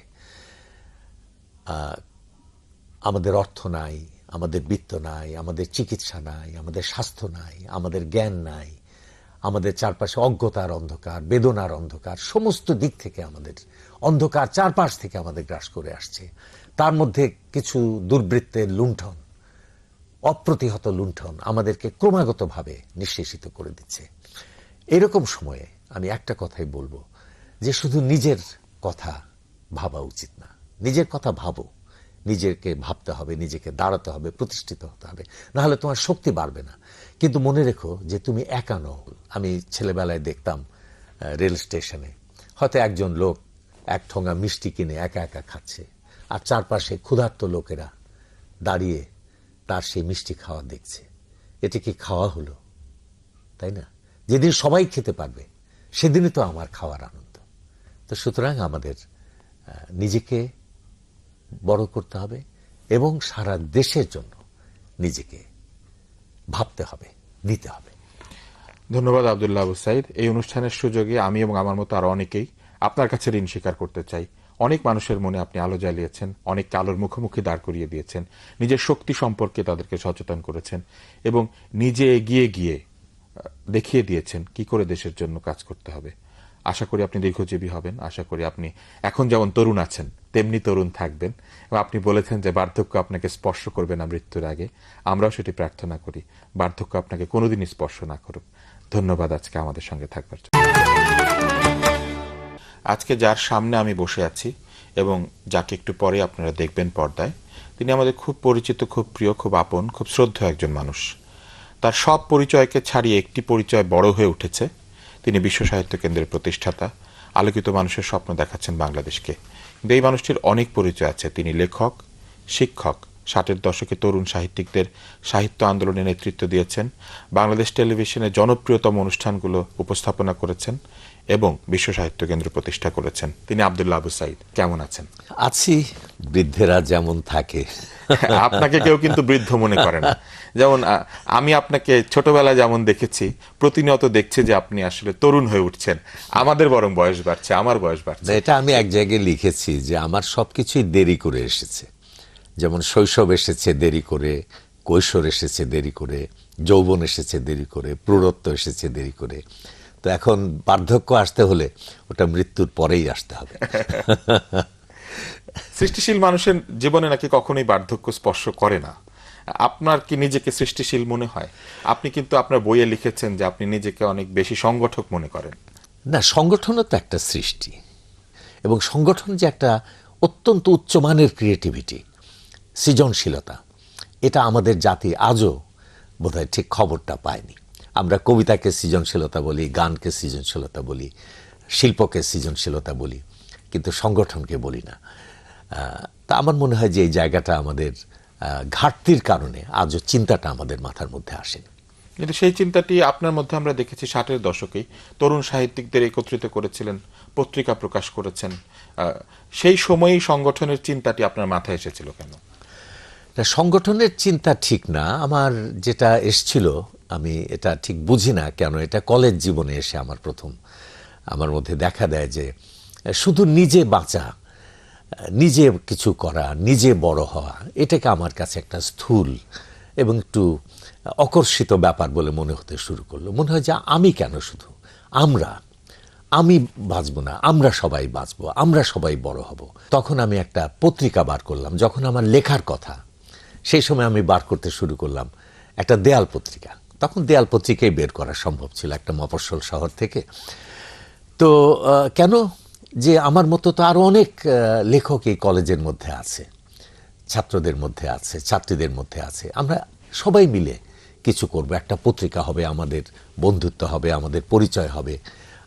আমাদের অর্থ নাই, আমাদের বিত্ত নাই, আমাদের চিকিৎসা নাই, আমাদের স্বাস্থ্য নাই, আমাদের জ্ঞান নাই, আমাদের চারপাশে অজ্ঞতার অন্ধকার, বেদনার অন্ধকার, সমস্ত দিক থেকে আমাদের অন্ধকার চারপাশ থেকে আমাদের গ্রাস করে আসছে। তার মধ্যে কিছু দুর্বৃত্তের লুণ্ঠন, অপ্রতিহত লুণ্ঠন আমাদেরকে ক্রমাগতভাবে নিঃশেষিত করে দিচ্ছে। এরকম সময়ে আমি একটা কথাই বলবো যে শুধু নিজের কথা ভাবা উচিত না। নিজের কথা ভাবো, নিজেকে ভাবতে হবে, নিজেকে দাঁড়াতে হবে, প্রতিষ্ঠিত হতে হবে, না হলে তোমার শক্তি বাড়বে না। কিন্তু মনে রেখো যে তুমি একা নও। আমি ছেলেবেলায় দেখতাম রেল স্টেশনে হয়তো একজন লোক এক ঠোঙা মিষ্টি কিনে একা একা খাচ্ছে, আর চারপাশে ক্ষুধার্ত লোকেরা দাঁড়িয়ে তার সেই মিষ্টি খাওয়া দেখছে। এটা কি খাওয়া হলো? তাই না? যেদিন সবাই খেতে পারবে সেদিনই তো আমার খাওয়ার আনন্দ। তো সুতরাং আমাদের নিজেকে বড় করতে হবে এবং সারা দেশের জন্য নিজেকে ভাবতে হবে, নিতে হবে। ধন্যবাদ আব্দুল্লাহ আবু সাইদ। এই অনুষ্ঠানের সুযোগে আমি এবং আমার মতো আরো অনেকেই আপনার কাছে ঋণ স্বীকার করতে চাই। অনেক মানুষের মনে আপনি আলো জ্বালিয়েছেন, অনেককে আলোর মুখোমুখি দাঁড় করিয়ে দিয়েছেন, নিজের শক্তি সম্পর্কে তাদেরকে সচেতন করেছেন এবং নিজে এগিয়ে গিয়ে দেখিয়ে দিয়েছেন কি করে দেশের জন্য কাজ করতে হবে। আশা করি আপনি দীর্ঘজীবী হবেন। আশা করি আপনি এখন যেমন তরুণ আছেন তেমনি তরুণ থাকবেন। এবং আপনি বলেছেন যে বার্ধক্য আপনাকে স্পর্শ করবে না মৃত্যুর আগে। আমরাও সেটি প্রার্থনা করি, বার্ধক্য আপনাকে কোনোদিনই স্পর্শ না করুক। ধন্যবাদ আজকে আমাদের সঙ্গে থাকবার জন্য। আজকে যার সামনে আমি বসে আছি এবং যাকে একটু পরে আপনারা দেখবেন পর্দায়, তিনি আমাদের খুব পরিচিত, খুব প্রিয়, খুব আপন, খুব শ্রদ্ধেয় একজন মানুষ। তার সব পরিচয়কে ছাড়িয়ে একটি পরিচয় বড় হয়ে উঠেছে। তিনি বিশ্ব সাহিত্য কেন্দ্রের প্রতিষ্ঠাতা, আলোকিত মানুষের স্বপ্ন দেখাচ্ছেন বাংলাদেশকে। কিন্তু এই মানুষটির অনেক পরিচয় আছে। তিনি লেখক, শিক্ষক, 60-এর দশকে তরুণ সাহিত্যিকদের সাহিত্য আন্দোলনে নেতৃত্ব দিয়েছেন, বাংলাদেশ টেলিভিশনে জনপ্রিয়তম অনুষ্ঠানগুলো উপস্থাপনা করেছেন এবং বিশ্ব সাহিত্য কেন্দ্র প্রতিষ্ঠা করেছেন। তিনি আব্দুল্লাহ আবু সাঈদ। কেমন আছেন? আছি, বৃদ্ধেরা যেমন থাকে। আপনাকে কেউ কিন্তু বৃদ্ধ মনে করে না। যেমন আমি আপনাকে ছোটবেলায় যেমন দেখেছি, প্রতিনিয়ত দেখছি যে আপনি আসলে তরুণ হয়ে উঠছেন। আমাদের বরং বয়স বাড়ছে, আমার বয়স বাড়ছে। এটা আমি এক জায়গায় লিখেছি যে আমার সবকিছুই দেরি করে এসেছে। যেমন শৈশব এসেছে দেরি করে, কৈশোর এসেছে দেরি করে, যৌবন এসেছে দেরি করে, প্রৌঢ়ত্ব এসেছে দেরি করে। তো এখন বার্ধক্য আসতে হলে ওটা মৃত্যুর পরেই আসতে হবে। সৃষ্টিশীল মানুষের জীবনে নাকি কখনোই বার্ধক্য স্পর্শ করে না। আপনার কি নিজেকে সৃষ্টিশীল মনে হয়? আপনি কিন্তু আপনার বইয়ে লিখেছেন যে আপনি নিজেকে অনেক বেশি সংগঠক মনে করেন। না, সংগঠনও তো একটা সৃষ্টি, এবং সংগঠন যে একটা অত্যন্ত উচ্চমানের ক্রিয়েটিভিটি, সৃজনশীলতা, এটা আমাদের জাতি আজও বোধহয় ঠিক খবরটা পায়নি। আমরা কবিতাকে সৃজনশীলতা বলি, গানকে সৃজনশীলতা বলি, শিল্পকে সৃজনশীলতা বলি, কিন্তু সংগঠনকে বলি না। তা আমার মনে হয় যে এই জায়গাটা আমাদের ঘাটতির কারণে আজও চিন্তাটা আমাদের মাথার মধ্যে আসেনি। কিন্তু সেই চিন্তাটি আপনার মধ্যে আমরা দেখেছি 60-এর দশকেই তরুণ সাহিত্যিকদের একত্রিত করেছিলেন, পত্রিকা প্রকাশ করেছেন। সেই সময়েই সংগঠনের চিন্তাটি আপনার মাথায় এসেছিল কেন? সংগঠনের চিন্তা ঠিক না, আমার যেটা এসছিল আমি এটা ঠিক বুঝি না কেন, এটা কলেজ জীবনে এসে আমার মধ্যে দেখা দেয় যে শুধু নিজে বাঁচা, নিজে কিছু করা, নিজে বড় হওয়া, এটাকে আমার কাছে একটা স্থূল এবং একটু অকর্ষিত ব্যাপার বলে মনে হতে শুরু করলো। মনে হয় যে আমি কেন শুধু, আমি বাঁচবো না, আমরা সবাই বাঁচবো, আমরা সবাই বড় হব। তখন আমি একটা পত্রিকা বার করলাম। যখন আমার লেখার কথা, সেই সময় আমি বার করতে শুরু করলাম একটা দেয়াল পত্রিকা। তখন দেয়াল পত্রিকাই বের করা সম্ভব ছিল একটা মফস্বল শহর থেকে। তো কেন, যে আমার মতো তো আরো অনেক লেখক এই কলেজের মধ্যে আছে, ছাত্রদের মধ্যে আছে, ছাত্রীদের মধ্যে আছে। আমরা সবাই মিলে কিছু করব, একটা পত্রিকা হবে, আমাদের বন্ধুত্ব হবে, আমাদের পরিচয় হবে,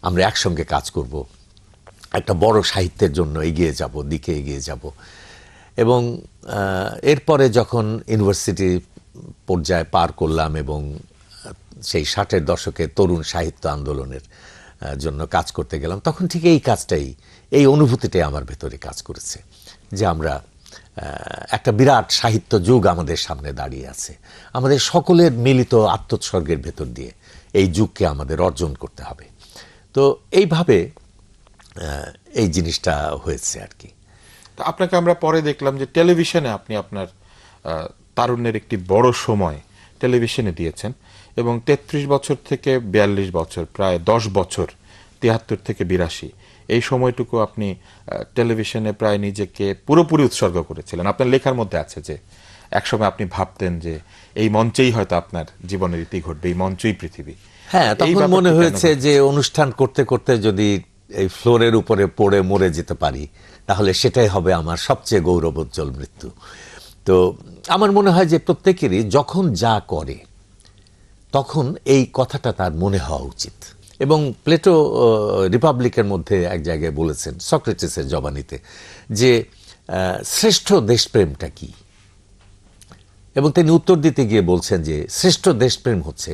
আমরা একসঙ্গে কাজ করব, একটা বড় সাহিত্যের জন্য দিকে এগিয়ে যাব। এবং এরপরে যখন ইউনিভার্সিটি পর্যায়ে পার করলাম এবং সেই 60-এর দশকে তরুণ সাহিত্য আন্দোলনের জন্য কাজ করতে গেলাম, তখন ঠিক এই কাজটাই, এই অনুভূতিটাই আমার ভেতরে কাজ করেছে যে আমরা একটা বিরাট সাহিত্য যুগ আমাদের সামনে দাঁড়িয়ে আছে। আমাদের সকলের মিলিত আত্মোৎসর্গের ভেতর দিয়ে এই যুগকে আমাদের অর্জন করতে হবে। তো এইভাবে এই জিনিসটা হয়েছে আর কি। আপনাকে আমরা পরে দেখলাম যে টেলিভিশনে আপনি আপনার তারুণ্যের একটি বড় সময় টেলিভিশনে দিয়েছেন, এবং 33 বছর থেকে 42 বছর, প্রায় 10 বছর, 73 থেকে 82, এই সময়টুকু আপনি টেলিভিশনে প্রায় নিজেকে পুরোপুরি উৎসর্গ করেছিলেন। আপনার লেখার মধ্যে আছে যে একসময় আপনি ভাবতেন যে এই মঞ্চেই হয়তো আপনার জীবনের ইতি ঘটবে, এই মঞ্চই পৃথিবী। হ্যাঁ, তখন মনে হয়েছে যে অনুষ্ঠান করতে করতে যদি এই ফ্লোরের উপরে পড়ে মরে যেতে পারি, তাহলে সেটাই হবে আমার সবচেয়ে গৌরবোজ্জ্বল মৃত্যু। তো আমার মনে হয় যে প্রত্যেকেরই যখন যা করে তখন এই কথাটা তার মনে হওয়া উচিত। এবং প্লেটো রিপাবলিকের মধ্যে এক জায়গায় বলেছেন, সক্রেটিসের জবানিতে, যে শ্রেষ্ঠ দেশপ্রেমটা কি, এবং তিনি উত্তর দিতে গিয়ে বলছেন যে শ্রেষ্ঠ দেশপ্রেম হচ্ছে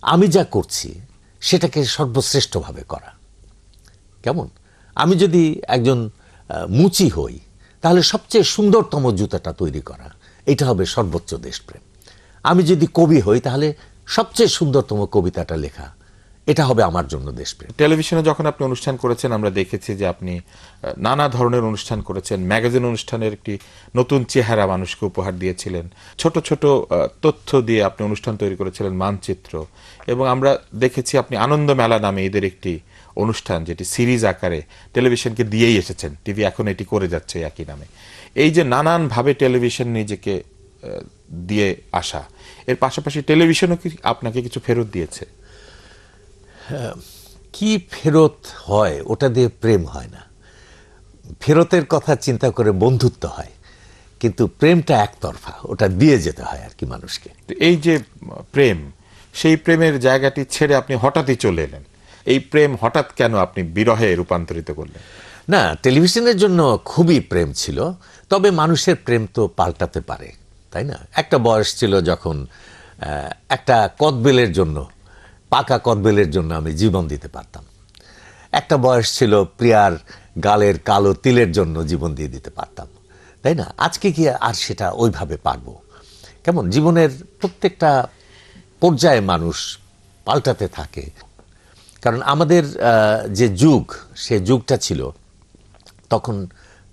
আমি যা করছি সেটাকে সর্বশ্রেষ্ঠভাবে করা। কেমন, আমি যদি একজন মুচি হই তাহলে সবচেয়ে সুন্দরতম জুতাটা তৈরি করা, এটা হবে সর্বোচ্চ দেশপ্রেম। আমি যদি কবি হই তাহলে সবচেয়ে সুন্দরতম কবিতাটা লেখা, এটা হবে আমার জন্য দেশপ্রেম। টেলিভিশনে যখন আপনি অনুষ্ঠান করেছেন, আমরা দেখেছি যে আপনি নানা ধরনের অনুষ্ঠান করেছেন। ম্যাগাজিন অনুষ্ঠানের একটি নতুন চেহারা মানুষকে উপহার দিয়েছিলেন। ছোট ছোট তথ্য দিয়ে আপনি অনুষ্ঠান তৈরি করেছিলেন, মানচিত্র। এবং আমরা দেখেছি আপনি আনন্দ মেলা নামে এদের একটি অনুষ্ঠান, যেটি সিরিজ আকারে টেলিভিশনকে দিয়েই এসেছেন, টিভি এখন এটি করে যাচ্ছে একই নামে। এই যে নানানভাবে টেলিভিশন নিজেকে দিয়ে আসা, এর পাশাপাশি টেলিভিশনও কি আপনাকে কিছু ফেরত দিয়েছে? কি ফেরত হয়, ওটা দিয়ে প্রেম হয় না। ফেরতের কথা চিন্তা করে বন্ধুত্ব হয়, কিন্তু প্রেমটা একতরফা, ওটা দিয়ে যেতে হয় আর কি মানুষকে। এই যে প্রেম, সেই প্রেমের জায়গাটি ছেড়ে আপনি হঠাৎই চলে এলেন। এই প্রেম হঠাৎ কেন আপনি বিরহে রূপান্তরিত করলেন? না, টেলিভিশনের জন্য খুবই প্রেম ছিল, তবে মানুষের প্রেম তো পাল্টাতে পারে, তাই না? একটা বয়স ছিল যখন একটা কদবেলের জন্য, পাকা কদবেলের জন্য আমি জীবন দিতে পারতাম। একটা বয়স ছিল প্রিয়ার গালের কালো তিলের জন্য জীবন দিয়ে দিতে পারতাম, তাই না? আজকে কি আর সেটা ওইভাবে পারবো? কেমন জীবনের প্রত্যেকটা পর্যায়ে মানুষ পাল্টাতে থাকে। কারণ আমাদের যে যুগ, সে যুগটা ছিল তখন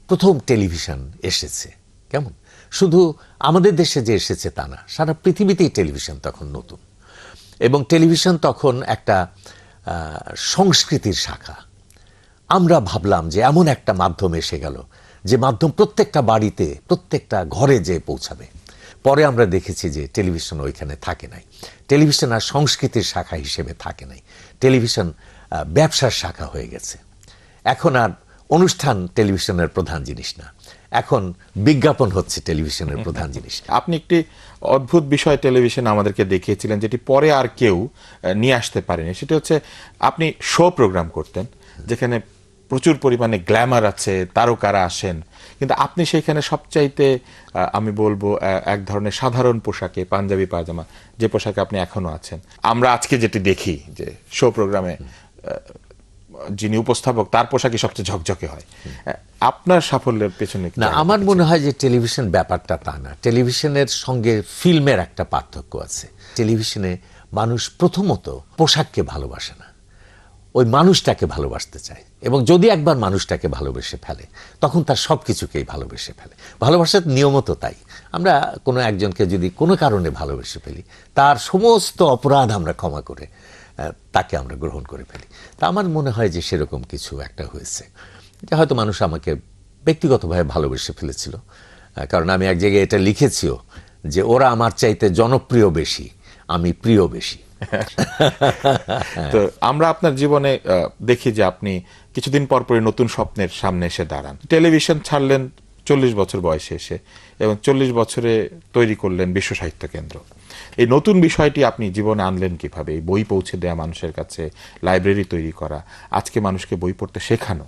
প্রথম টেলিভিশন এসেছে। কেমন শুধু আমাদের দেশে যে এসেছে তা না, সারা পৃথিবীতেই টেলিভিশন তখন নতুন। এবং টেলিভিশন তখন একটা সংস্কৃতির শাখা। আমরা ভাবলাম যে এমন একটা মাধ্যম এসে গেল যে মাধ্যম প্রত্যেকটা বাড়িতে, প্রত্যেকটা ঘরে যেয়ে পৌঁছাবে। পরে আমরা দেখেছি যে টেলিভিশন ওইখানে থাকে নাই। টেলিভিশন আর সংস্কৃতির শাখা হিসেবে থাকে নাই। টেলিভিশন ব্যবসার শাখা হয়ে গেছে। এখন আর অনুষ্ঠান টেলিভিশনের প্রধান জিনিস না, এখন বিজ্ঞাপন হচ্ছে টেলিভিশনের প্রধান জিনিস। আপনি একটি অদ্ভুত বিষয় টেলিভিশন আমাদেরকে দেখিয়েছিলেন, যেটি পরে আর কেউ নিয়ে আসতে পারেনি। সেটা হচ্ছে আপনি শো প্রোগ্রাম করতেন যেখানে প্রচুর পরিমাণে গ্ল্যামার আছে, তারকারা আসেন, কিন্তু আপনি সেইখানে সবচাইতে আমি বলবো এক ধরনের সাধারণ পোশাকে, পাঞ্জাবি পায়জামা, যে পোশাকে আপনি এখনো আছেন। আমরা আজকে যেটি দেখি যে শো প্রোগ্রামে যিনি উপস্থাপক তার পোশাকই সবচেয়ে ঝকঝকে হয়। আপনার সাফল্যের পেছনে না, আমার মনে হয় যে টেলিভিশন ব্যাপারটা তা না। টেলিভিশনের সঙ্গে ফিল্মের একটা পার্থক্য আছে। টেলিভিশনে মানুষ প্রথমত পোশাককে ভালোবাসে না, ওই মানুষটাকে ভালোবাসতে চায়। এবং যদি একবার মানুষটাকে ভালোবেসে ফেলে তখন তার সব কিছুকেই ভালোবেসে ফেলে। ভালোবাসার নিয়মত তাই। আমরা কোনো একজনকে যদি কোনো কারণে ভালোবেসে ফেলি, তার সমস্ত অপরাধ আমরা ক্ষমা করে তাকে আমরা গ্রহণ করে ফেলি। তা আমার মনে হয় যে সেরকম কিছু একটা হয়েছে, যে হয়তো মানুষ আমাকে ব্যক্তিগতভাবে ভালোবেসে ফেলেছিল। কারণ আমি এক জায়গায় এটা লিখেছিও যে ওরা আমার চাইতে জনপ্রিয় বেশি, আমি প্রিয় বেশি। তো আমরা আপনার জীবনে দেখি যে আপনি কিছুদিন পর পরে নতুন স্বপ্নের সামনে এসে দাঁড়ান। টেলিভিশন ছাড়লেন 40 বছর বয়সে এসে, এবং 40 বছরে তৈরি করলেন বিশ্ব সাহিত্য কেন্দ্র। এই নতুন বিষয়টি আপনি জীবনে আনলেন কিভাবে? এই বই পৌঁছে দেয়া মানুষের কাছে, লাইব্রেরি তৈরি করা, আজকে মানুষকে বই পড়তে শেখানো,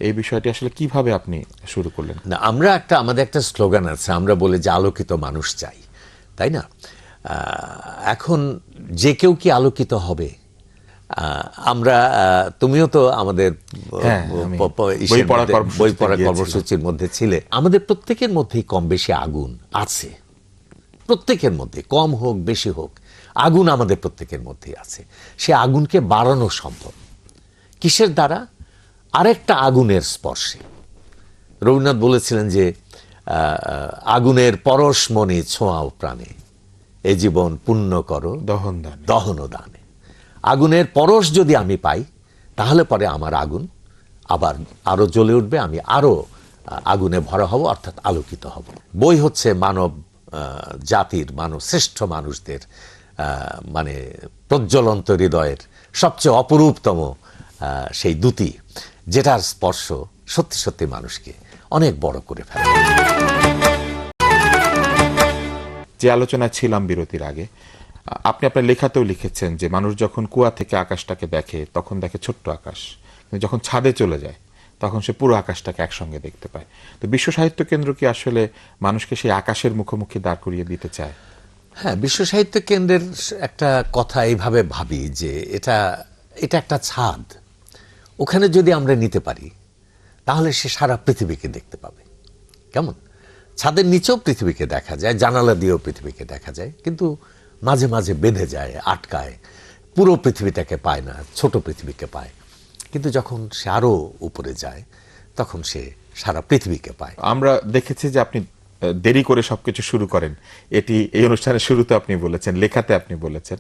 এই বিষয়টি আসলে কিভাবে আপনি শুরু করলেন? না, আমাদের একটা স্লোগান আছে, আমরা বলে যে আলোকিত মানুষ চাই, তাই না? এখন যে কেউ কি আলোকিত হবে? আমরা তুমিও তো আমাদের বই পড়া কর্মসূচির মধ্যে ছিলে। আমাদের প্রত্যেকের মধ্যেই কম বেশি আগুন আছে, প্রত্যেকের মধ্যে, কম হোক বেশি হোক, আগুন আমাদের প্রত্যেকের মধ্যেই আছে। সে আগুনকে বাড়ানো সম্ভব কিসের দ্বারা? আরেকটা আগুনের স্পর্শে। রবীন্দ্রনাথ বলেছিলেন যে আগুনের পরশমণি ছোঁয়াও প্রাণে, এ জীবন পুণ্য করো দহন দানে। আগুনের পরশ যদি আমি পাই তাহলে পরে আমার আগুন আবার আরো জ্বলে উঠবে, আমি আরো আগুনে ভরা হব, অর্থাৎ আলোকিত হব। বই হচ্ছে মানব জাতির, শ্রেষ্ঠ মানুষদের মানে প্রজ্বলন্ত হৃদয়ের সবচেয়ে অপরূপতম সেই দ্যুতি, যেটার স্পর্শ সত্যি সত্যি মানুষকে অনেক বড় করে ফেলে। যে আলোচনায় ছিলাম বিরতির আগে, আপনি আপনার লেখাতেও লিখেছেন যে মানুষ যখন কুয়া থেকে আকাশটাকে দেখে তখন দেখে ছোট্ট আকাশ, কিন্তু যখন ছাদে চলে যায় তখন সে পুরো আকাশটাকে একসঙ্গে দেখতে পায়। তো বিশ্ব সাহিত্য কেন্দ্র কি আসলে মানুষকে সেই আকাশের মুখোমুখি দাঁড় করিয়ে দিতে চায়? হ্যাঁ, বিশ্ব সাহিত্য কেন্দ্রের একটা কথা এইভাবে ভাবি যে এটা একটা ছাদ। ওখানে যদি আমরা নিতে পারি তাহলে সে সারা পৃথিবীকে দেখতে পাবে। কেমন? ছাদের নিচেও পৃথিবীকে দেখা যায়, জানালা দিয়েও পৃথিবীকে দেখা যায়, কিন্তু মাঝে মাঝে বেঁধে যায়, আটকায়, পুরো পৃথিবীটাকে পায় না, ছোট পৃথিবীকে পায়। কিন্তু যখন সে আরো উপরে যায় তখন সে সারা পৃথিবীকে পায়। আমরা দেখেছি যে আপনি দেরি করে সবকিছু শুরু করেন, এটি এই অনুষ্ঠানের শুরুতে আপনি বলেছেন, লেখাতে আপনি বলেছেন।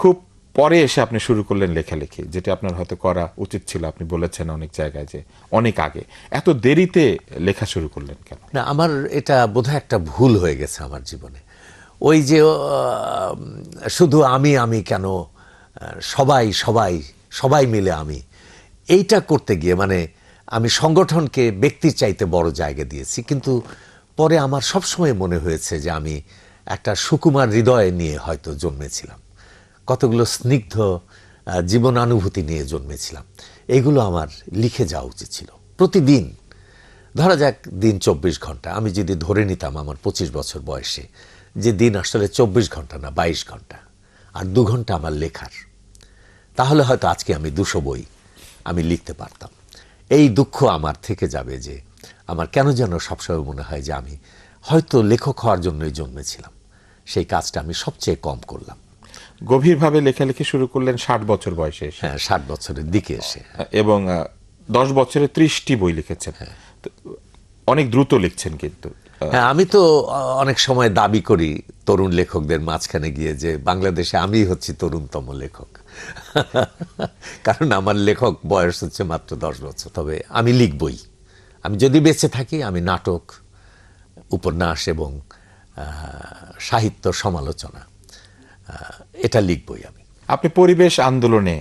খুব পরে এসে আপনি শুরু করলেন লেখালেখি, যেটা আপনার হয়তো করা উচিত ছিল। আপনি বলেছেন অনেক জায়গায় যে অনেক আগে। এত দেরিতে লেখা শুরু করলেন কেন? না, আমার এটা বোধহয় একটা ভুল হয়ে গেছে আমার জীবনে। ওই যে শুধু আমি কেন, সবাই সবাই সবাই মিলে আমি, এইটা করতে গিয়ে আমি সংগঠনকে ব্যক্তির চাইতে বড় জায়গা দিয়েছি। কিন্তু পরে আমার সবসময় মনে হয়েছে যে আমি একটা সুকুমার হৃদয় নিয়ে হয়তো জন্মেছিলাম, কতগুলো স্নিগ্ধ জীবনানুভূতি নিয়ে জন্মেছিলাম। এইগুলো আমার লিখে যাওয়া উচিত ছিল প্রতিদিন। ধরা যাক দিন 24 ঘন্টা, আমি যদি ধরে নিতাম আমার 25 বছর বয়সে যে দিন আসলে 24 ঘন্টা না 22 ঘন্টা, আর 2 ঘন্টা আমার লেখার, তাহলে হয়তো আজকে আমি 200 বই আমি লিখতে পারতাম। এই দুঃখ আমার থেকে যাবে যে আমার কেন যেন সবসময় মনে হয় যে আমি হয়তো লেখক হওয়ার জন্যই জন্মেছিলাম, সেই কাজটা আমি সবচেয়ে কম করলাম। গভীরভাবে লেখালেখি শুরু করলেন 60 বছর বয়সে এসে। হ্যাঁ, 60 বছরের দিকে এসে। এবং 10 বছরে 30টি বই লিখেছেন। তো অনেক দ্রুত লিখছেন কিন্তু। হ্যাঁ, আমি তো অনেক সময় দাবি করি তরুণ লেখকদের মাঝখানে গিয়ে যে বাংলাদেশে আমিই হচ্ছি তরুণতম লেখক। কারণ আমার লেখক বয়স হচ্ছে মাত্র 10 বছর। তবে আমি লিখবই, আমি যদি বেঁচে থাকি আমি নাটক, উপন্যাস এবং সাহিত্য সমালোচনা এটা লিখবই আমি। আপনি পরিবেশ আন্দোলনে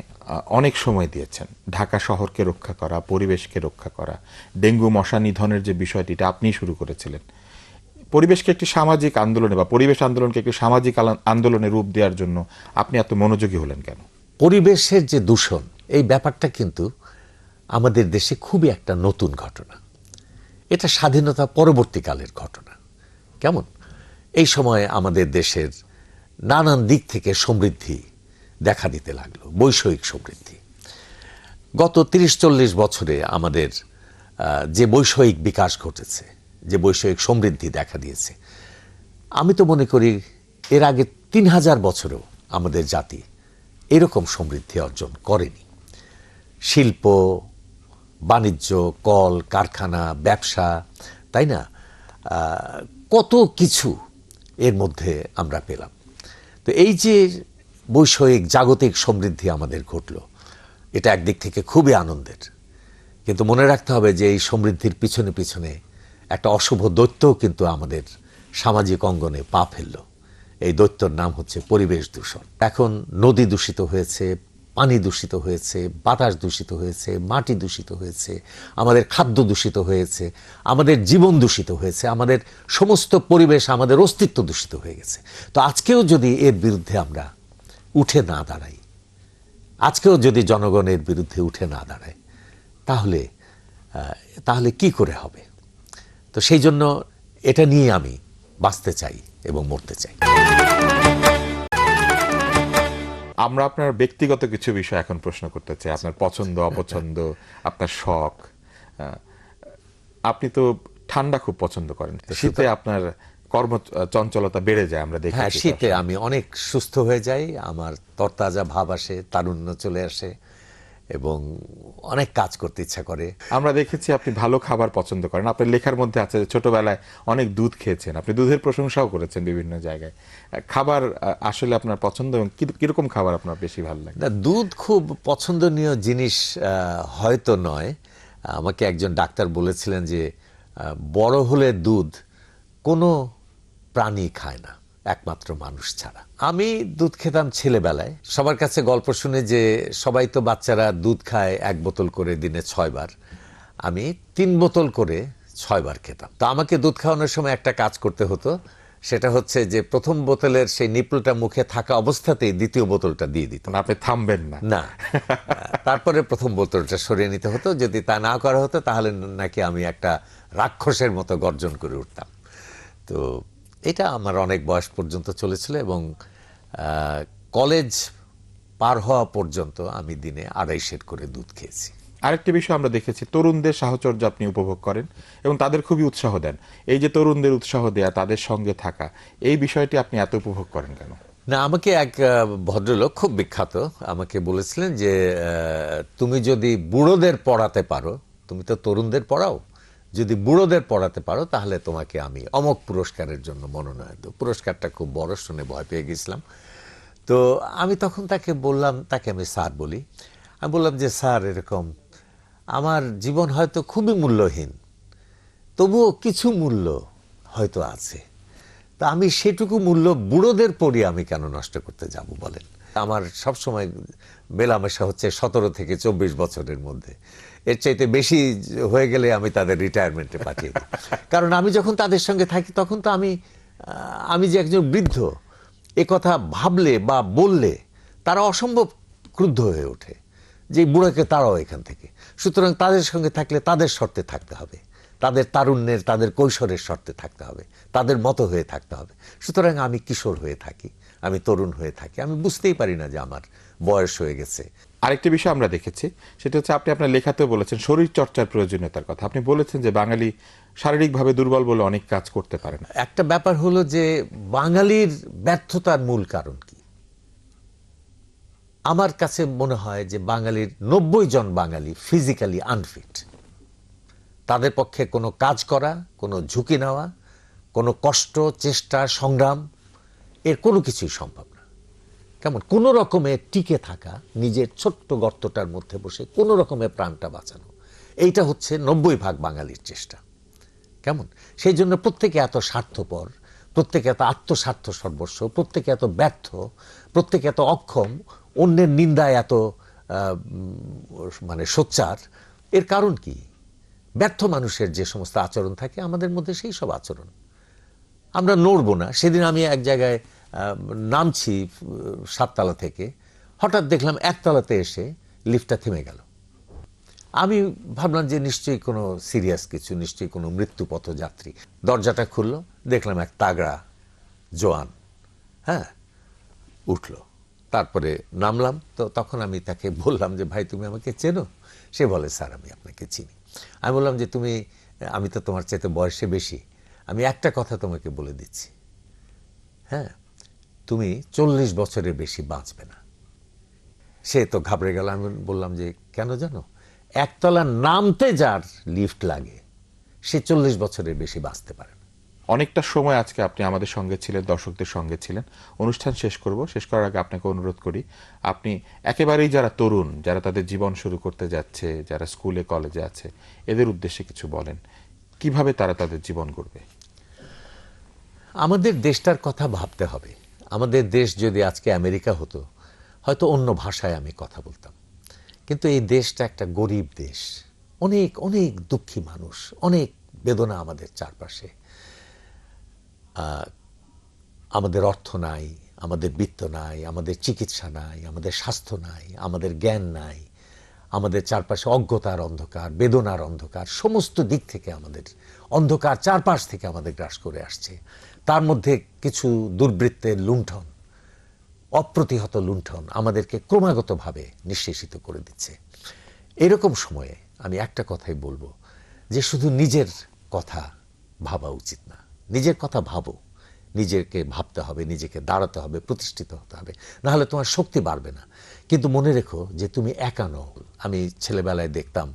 অনেক সময় দিয়েছেন। ঢাকা শহরকে রক্ষা করা, পরিবেশকে রক্ষা করা, ডেঙ্গু মশা নিধনের যে বিষয়টি, এটা আপনিই শুরু করেছিলেন। পরিবেশকে একটি সামাজিক আন্দোলনে বা পরিবেশ আন্দোলনকে একটি সামাজিক আন্দোলনে রূপ দেওয়ার জন্য আপনি এত মনোযোগী হলেন কেন? পরিবেশের যে দূষণ, এই ব্যাপারটা কিন্তু আমাদের দেশে খুবই একটা নতুন ঘটনা। এটা স্বাধীনতা পরবর্তীকালের ঘটনা। কেমন? এই সময় আমাদের দেশের নানান দিক থেকে সমৃদ্ধি দেখা দিতে লাগলো, বৈষয়িক সমৃদ্ধি। গত 30-40 বছরে আমাদের যে বৈষয়িক বিকাশ ঘটেছে, যে বৈষয়িক সমৃদ্ধি দেখা দিয়েছে, আমি তো মনে করি এর আগে 3000 বছরেও আমাদের জাতি এরকম সমৃদ্ধি অর্জন করেনি। শিল্প, বাণিজ্য, কল কারখানা, ব্যবসা, তাই না, কত কিছু এর মধ্যে আমরা পেলাম। তো এই যে বৈষয়িক জাগতিক সমৃদ্ধি আমাদের ঘটলো, এটা একদিক থেকে খুবই আনন্দের। কিন্তু মনে রাখতে হবে যে এই সমৃদ্ধির পিছনে পিছনে একটা অশুভ দৈত্যও কিন্তু আমাদের সামাজিক অঙ্গনে পা ফেলল। এই দৈত্যর নাম হচ্ছে পরিবেশ দূষণ। এখন নদী দূষিত হয়েছে, পানি দূষিত হয়েছে, বাতাস দূষিত হয়েছে, মাটি দূষিত হয়েছে, আমাদের খাদ্য দূষিত হয়েছে, আমাদের জীবন দূষিত হয়েছে, আমাদের সমস্ত পরিবেশ, আমাদের অস্তিত্ব দূষিত হয়ে গেছে। তো আজকেও যদি এর বিরুদ্ধে আমরা উঠে না দাঁড়াই, আজকেও যদি জনগণের বিরুদ্ধে উঠে না দাঁড়ায়, তাহলে কি করে হবে? তো সেই জন্য এটা নিয়ে আমি বাঁচতে চাই এবং মরতে চাই। আমরা আপনার ব্যক্তিগত কিছু বিষয় এখন প্রশ্ন করতে চাই। আপনার পছন্দ অপছন্দ, আপনার শখ। আপনি তো ঠান্ডা খুব পছন্দ করেন, শীতে আপনার কর্ম চঞ্চলতা বেড়ে যায়, আমরা দেখি। হ্যাঁ, শীতে আমি অনেক সুস্থ হয়ে যাই, আমার তরতাজা ভাব আসে, তারুণ্য চলে আসে এবং অনেক কাজ করতে ইচ্ছা করে। আমরা দেখেছি আপনি ভালো খাবার পছন্দ করেন। আপনার লেখার মধ্যে আছে ছোটবেলায় অনেক দুধ খেয়েছেন, আপনি দুধের প্রশংসাও করেছেন বিভিন্ন জায়গায়। খাবার আসলে আপনার পছন্দ, এবং কিরকম খাবার আপনার বেশি ভালো লাগে? না, দুধ খুব পছন্দনীয় জিনিস হয়তো নয়। আমাকে একজন ডাক্তার বলেছিলেন যে বড় হলে দুধ কোনো প্রাণী খায় না, একমাত্র মানুষ ছাড়া। আমি দুধ খেতাম ছেলেবেলায়, সবার কাছে গল্প শুনে যে সবাই তো বাচ্চারা দুধ খায় 1 বোতল করে দিনে 6 বার, আমি 3 বোতল করে 6 বার খেতাম। তো আমাকে দুধ খাওয়ানোর সময় একটা কাজ করতে হতো, সেটা হচ্ছে যে প্রথম বোতলের সেই নিপলটা মুখে থাকা অবস্থাতেই দ্বিতীয় বোতলটা দিয়ে দিত। আপনি থামবেন না? না, তারপরে প্রথম বোতলটা সরিয়ে নিতে হতো। যদি তা না করা হতো তাহলে নাকি আমি একটা রাক্ষসের মতো গর্জন করে উঠতাম। তো এটা আমার অনেক বয়স পর্যন্ত চলেছিল এবং কলেজ পার হওয়া পর্যন্ত আমি দিনে 2.5 সের করে দুধ খেয়েছি। আরেকটি বিষয় আমরা দেখেছি, তরুণদের সাহচর্য আপনি উপভোগ করেন এবং তাদের খুবই উৎসাহ দেন। এই যে তরুণদের উৎসাহ দেয়া, তাদের সঙ্গে থাকা, এই বিষয়টি আপনি এত উপভোগ করেন কেন? না, আমাকে এক ভদ্রলোক খুব বিখ্যাত আমাকে বলেছিলেন যে তুমি যদি বুড়োদের পড়াতে পারো, তুমি তো তরুণদের পড়াও, যদি বুড়োদের পড়াতে পারো তাহলে তোমাকে আমি অমক পুরস্কারের জন্য মনোনয়ন দেব। পুরস্কারটা খুব বড়, শুনে ভয় পেয়ে গেছিলাম। তো আমি তখন তাকে বললাম, তাকে আমি স্যার বলি, আমি বললাম যে স্যার, এরকম আমার জীবন হয়তো খুবই মূল্যহীন, তবুও কিছু মূল্য হয়তো আছে, তা আমি সেটুকু মূল্য বুড়োদের পড়ি আমি কেন নষ্ট করতে যাব বলেন? আমার সবসময় মেলামেশা হচ্ছে 17 থেকে 24 বছরের মধ্যে, এর চাইতে বেশি হয়ে গেলে আমি তাদের রিটায়ারমেন্টে পাঠিয়ে দিই। কারণ আমি যখন তাদের সঙ্গে থাকি তখন তো আমি যে একজন বৃদ্ধ, এ কথা ভাবলে বা বললে তারা অসম্ভব ক্রুদ্ধ হয়ে ওঠে যে বুড়োকে তারাও এখান থেকে। সুতরাং তাদের সঙ্গে থাকলে তাদের শর্তে থাকতে হবে, তাদের তারুণ্যের, তাদের কৈশোরের শর্তে থাকতে হবে, তাদের মতো হয়ে থাকতে হবে। সুতরাং আমি কিশোর হয়ে থাকি, আমি তরুণ হয়ে থাকি, আমি বুঝতেই পারি না যে আমার বয়স হয়ে গেছে। আরেকটি বিষয় আমরা দেখেছি, সেটা হচ্ছে আপনি আপনার লেখাতেও বলেছেন শরীর চর্চার প্রয়োজনীয়তার কথা। আপনি বলেছেন যে বাঙালি শারীরিকভাবে দুর্বল বলে অনেক কাজ করতে পারে না। একটা ব্যাপার হলো যে বাঙালির ব্যর্থতার মূল কারণ কি? আমার কাছে মনে হয় যে বাঙালির 90 জন বাঙালি ফিজিক্যালি আনফিট। তাদের পক্ষে কোনো কাজ করা, কোনো ঝুঁকি নেওয়া, কোনো কষ্ট, চেষ্টা, সংগ্রাম এর কোনো কিছুই সম্ভব না। কেমন কোনো রকমে টিকে থাকা, নিজের ছোট্ট গর্তটার মধ্যে বসে কোনো রকমে প্রাণটা বাঁচানো, এইটা হচ্ছে 90 ভাগ বাঙালির চেষ্টা। কেমন সেই জন্য প্রত্যেকে এত স্বার্থপর, প্রত্যেকে এত আত্মস্বার্থ সর্বস্ব, প্রত্যেকে এত ব্যর্থ, প্রত্যেকে এত অক্ষম, অন্যের নিন্দায় এত মানে সোচ্চার। এর কারণ কি? ব্যর্থ মানুষের যে সমস্ত আচরণ থাকে আমাদের মধ্যে সেই সব আচরণ। আমরা নড়বো না। সেদিন আমি এক জায়গায় নামছি 7 তলা থেকে, হঠাৎ দেখলাম 1 তলাতে এসে লিফটটা থেমে গেল। আমি ভাবলাম যে নিশ্চয়ই কোনো সিরিয়াস কিছু, নিশ্চয়ই কোনো মৃত্যু পথযাত্রী। দরজাটা খুললো, দেখলাম এক তাগড়া জোয়ান, হ্যাঁ, উঠলো। তারপরে নামলাম, তো তখন আমি তাকে বললাম যে ভাই তুমি আমাকে চেনো? সে বলে স্যার আমি আপনাকে চিনি। আমি বললাম যে তুমি, আমি তো তোমার চাইতে বয়সে বেশি, আমি একটা কথা তোমাকে বলে দিচ্ছি, হ্যাঁ, তুমি 40 বছরের বেশি বাঁচবে না। সে তো ঘাবড়ে গেল। আমি বললাম যে কেন জানো? 1 তলা নামতে যার লিফট লাগে সে 40 বছরের বেশি বাঁচতে পারে না। অনেকটা সময় আজকে আপনি আমাদের সঙ্গে ছিলেন, দর্শকদের সঙ্গে ছিলেন। অনুষ্ঠান শেষ করব, শেষ করার আগে আপনাকে অনুরোধ করি, আপনি একেবারেই যারা তরুণ, যারা তাদের জীবন শুরু করতে যাচ্ছে, যারা স্কুলে কলেজে আছে, এদের উদ্দেশ্যে কিছু বলেন। কিভাবে তারা তাদের জীবন গড়বে? আমাদের দেশটার কথা ভাবতে হবে। আমাদের দেশ যদি আজকে আমেরিকা হতো, হয়তো অন্য ভাষায় আমি কথা বলতাম। কিন্তু এই দেশটা একটা গরিব দেশ, অনেক অনেক দুঃখী মানুষ, অনেক বেদনা আমাদের চারপাশে। আমাদের অর্থ নাই, আমাদের বিত্ত নাই, আমাদের চিকিৎসা নাই, আমাদের স্বাস্থ্য নাই, আমাদের জ্ঞান নাই, আমাদের চারপাশে অজ্ঞতার অন্ধকার, বেদনার অন্ধকার, সমস্ত দিক থেকে আমাদের অন্ধকার চারপাশ থেকে আমাদের গ্রাস করে আসছে। তার মধ্যে কিছু দুর্বৃত্তের লুণ্ঠন, অপ্রতিহত লুণ্ঠন আমাদেরকে ক্রমাগতভাবে নিঃশেষিত করে দিচ্ছে। এরকম সময়ে আমি একটা কথাই বলবো যে শুধু নিজের কথা ভাবা উচিত না। নিজের কথা ভাবো, নিজেকে ভাবতে হবে, নিজেকে দাঁড়াতে হবে, প্রতিষ্ঠিত হতে হবে, না হলে তোমার শক্তি বাড়বে না। কিন্তু মনে রেখো যে তুমি একা নও। আমি ছেলেবেলায় দেখতাম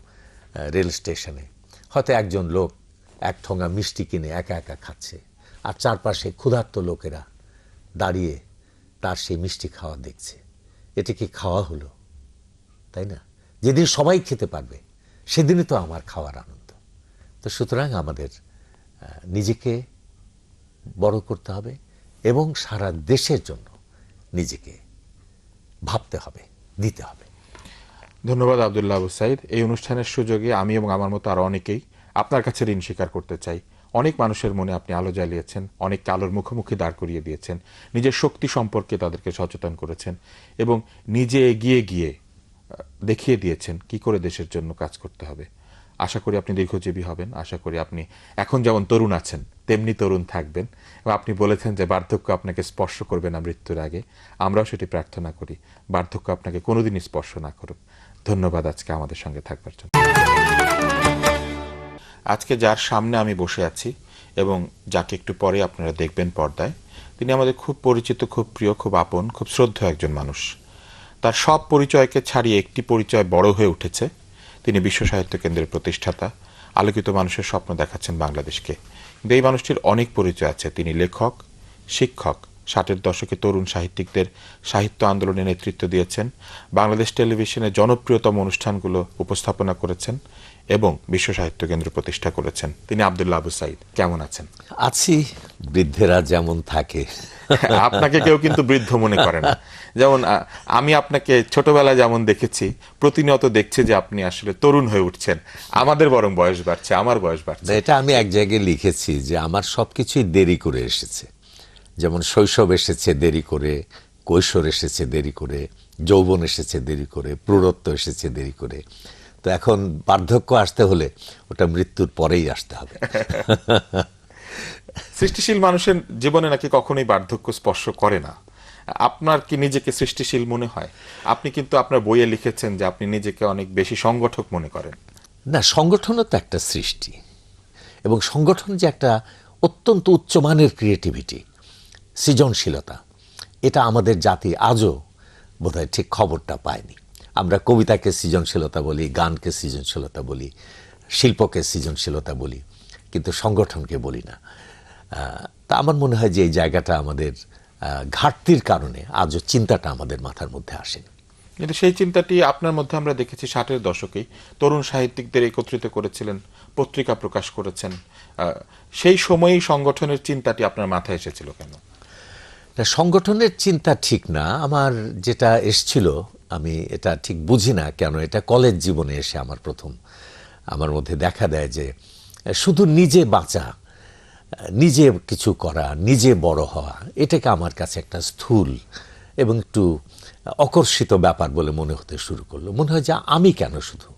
রেল স্টেশনে হয়তো একজন লোক এক ঠোঙা মিষ্টি কিনে একা একা খাচ্ছে, আর চারপাশে ক্ষুধার্ত লোকেরা দাঁড়িয়ে তার সেই মিষ্টি খাওয়া দেখছে। এটা কি খাওয়া হলো? তাই না? যেদিন সবাই খেতে পারবে সেদিনই তো আমার খাওয়ার আনন্দ। তো সুতরাং আমাদের নিজেকে বড় করতে হবে এবং সারা দেশের জন্য নিজেকে ভাবতে হবে, দিতে হবে। ধন্যবাদ আব্দুল্লাহ আবু সাইদ। এই অনুষ্ঠানের সুযোগে আমি এবং আমার মতো আরো অনেকেই আপনার কাছে ঋণ স্বীকার করতে চাই। অনেক মানুষের মনে আপনি আলো জ্বালিয়েছেন, অনেককে আলোর মুখোমুখি দাঁড় করিয়ে দিয়েছেন, নিজের শক্তি সম্পর্কে তাদেরকে সচেতন করেছেন এবং নিজে এগিয়ে গিয়ে দেখিয়ে দিয়েছেন কি করে দেশের জন্য কাজ করতে হবে। আশা করি আপনি দীর্ঘজীবী হবেন। আশা করি আপনি এখন যেমন তরুণ আছেন তেমনি তরুণ থাকবেন। এবং আপনি বলেছেন যে বার্ধক্য আপনাকে স্পর্শ করবে না মৃত্যুর আগে। আমরাও সেটি প্রার্থনা করি, বার্ধক্য আপনাকে কোনোদিনই স্পর্শ না করুক। ধন্যবাদ আজকে আমাদের সঙ্গে থাকবার জন্য। আজকে যার সামনে আমি বসে আছি এবং যাকে একটু পরে আপনারা দেখবেন পর্দায়, তিনি আমাদের খুব পরিচিত, খুব প্রিয়, খুব আপন, খুব শ্রদ্ধেয় একজন মানুষ। তার সব পরিচয়কে ছাড়িয়ে একটি পরিচয় বড় হয়ে উঠেছে। তিনি বিশ্ব সাহিত্য কেন্দ্রের প্রতিষ্ঠাতা, আলোকিত মানুষের স্বপ্ন দেখাচ্ছেন বাংলাদেশকে। কিন্তু এই মানুষটির অনেক পরিচয় আছে। তিনি লেখক, শিক্ষক, 60-এর দশকে তরুণ সাহিত্যিকদের সাহিত্য আন্দোলনে নেতৃত্ব দিয়েছেন, বাংলাদেশ টেলিভিশনের জনপ্রিয়তম অনুষ্ঠানগুলো উপস্থাপনা করেছেন এবং বিশ্ব সাহিত্য কেন্দ্র প্রতিষ্ঠা করেছেন। তিনি আব্দুল্লাহ আবু সাইদ। কেমন আছেন? আছি, বৃদ্ধেরা যেমন থাকে। আপনাকে কেউ কিন্তু বৃদ্ধ মনে করে না। যেমন আমি আপনাকে ছোটবেলায় যেমন দেখেছি, প্রতিনিয়ত দেখছি যে আপনি আসলে তরুণ হয়ে উঠছেন। আমাদের বরং বয়স বাড়ছে, আমার বয়স বাড়ছে। এটা আমি এক জায়গায় লিখেছি যে আমার সবকিছুই দেরি করে এসেছে। যেমন শৈশব এসেছে দেরি করে, কৈশোর এসেছে দেরি করে, যৌবন এসেছে দেরি করে, প্রৌঢ়ত্ব এসেছে দেরি করে। তো এখন বার্ধক্য আসতে হলে ওটা মৃত্যুর পরেই আসতে হবে। সৃষ্টিশীল মানুষের জীবনে নাকি কখনোই বার্ধক্য স্পর্শ করে না। আপনার কি নিজেকে সৃষ্টিশীল মনে হয়? আপনি কিন্তু আপনার বইয়ে লিখেছেন যে আপনি নিজেকে অনেক বেশি সংগঠক মনে করেন। না, সংগঠনও তো একটা সৃষ্টি, এবং সংগঠন যে একটা অত্যন্ত উচ্চমানের ক্রিয়েটিভিটি, সৃজনশীলতা, এটা আমাদের জাতি আজও বোধহয় ঠিক খবরটা পায়নি। আমরা কবিতাকে সৃজনশীলতা বলি, গানকে সৃজনশীলতা বলি, শিল্পকে সৃজনশীলতা বলি, কিন্তু সংগঠনকে বলি না। তা আমার মনে হয় যে এই জায়গাটা আমাদের ঘাটতির কারণে আজও চিন্তাটা আমাদের মাথার মধ্যে আসেনি। কিন্তু সেই চিন্তাটি আপনার মধ্যে আমরা দেখেছি 60-এর দশকেই তরুণ সাহিত্যিকদের একত্রিত করেছিলেন, পত্রিকা প্রকাশ করেছেন। সেই সময়েই সংগঠনের চিন্তাটি আপনার মাথায় এসেছিল কেন? না, সংগঠনের চিন্তা ঠিক না, আমার যেটা এসছিল আমি এটা ঠিক বুঝি না কেন, এটা কলেজ জীবনে এসে আমার মধ্যে দেখা দেয় যে শুধু নিজে বাঁচা, নিজে কিছু করা, নিজে বড় হওয়া, এটাকে আমার কাছে একটা স্থূল এবং একটু অকর্ষিত ব্যাপার বলে মনে হতে শুরু করলো। মনে হয় যে আমি কেন শুধু,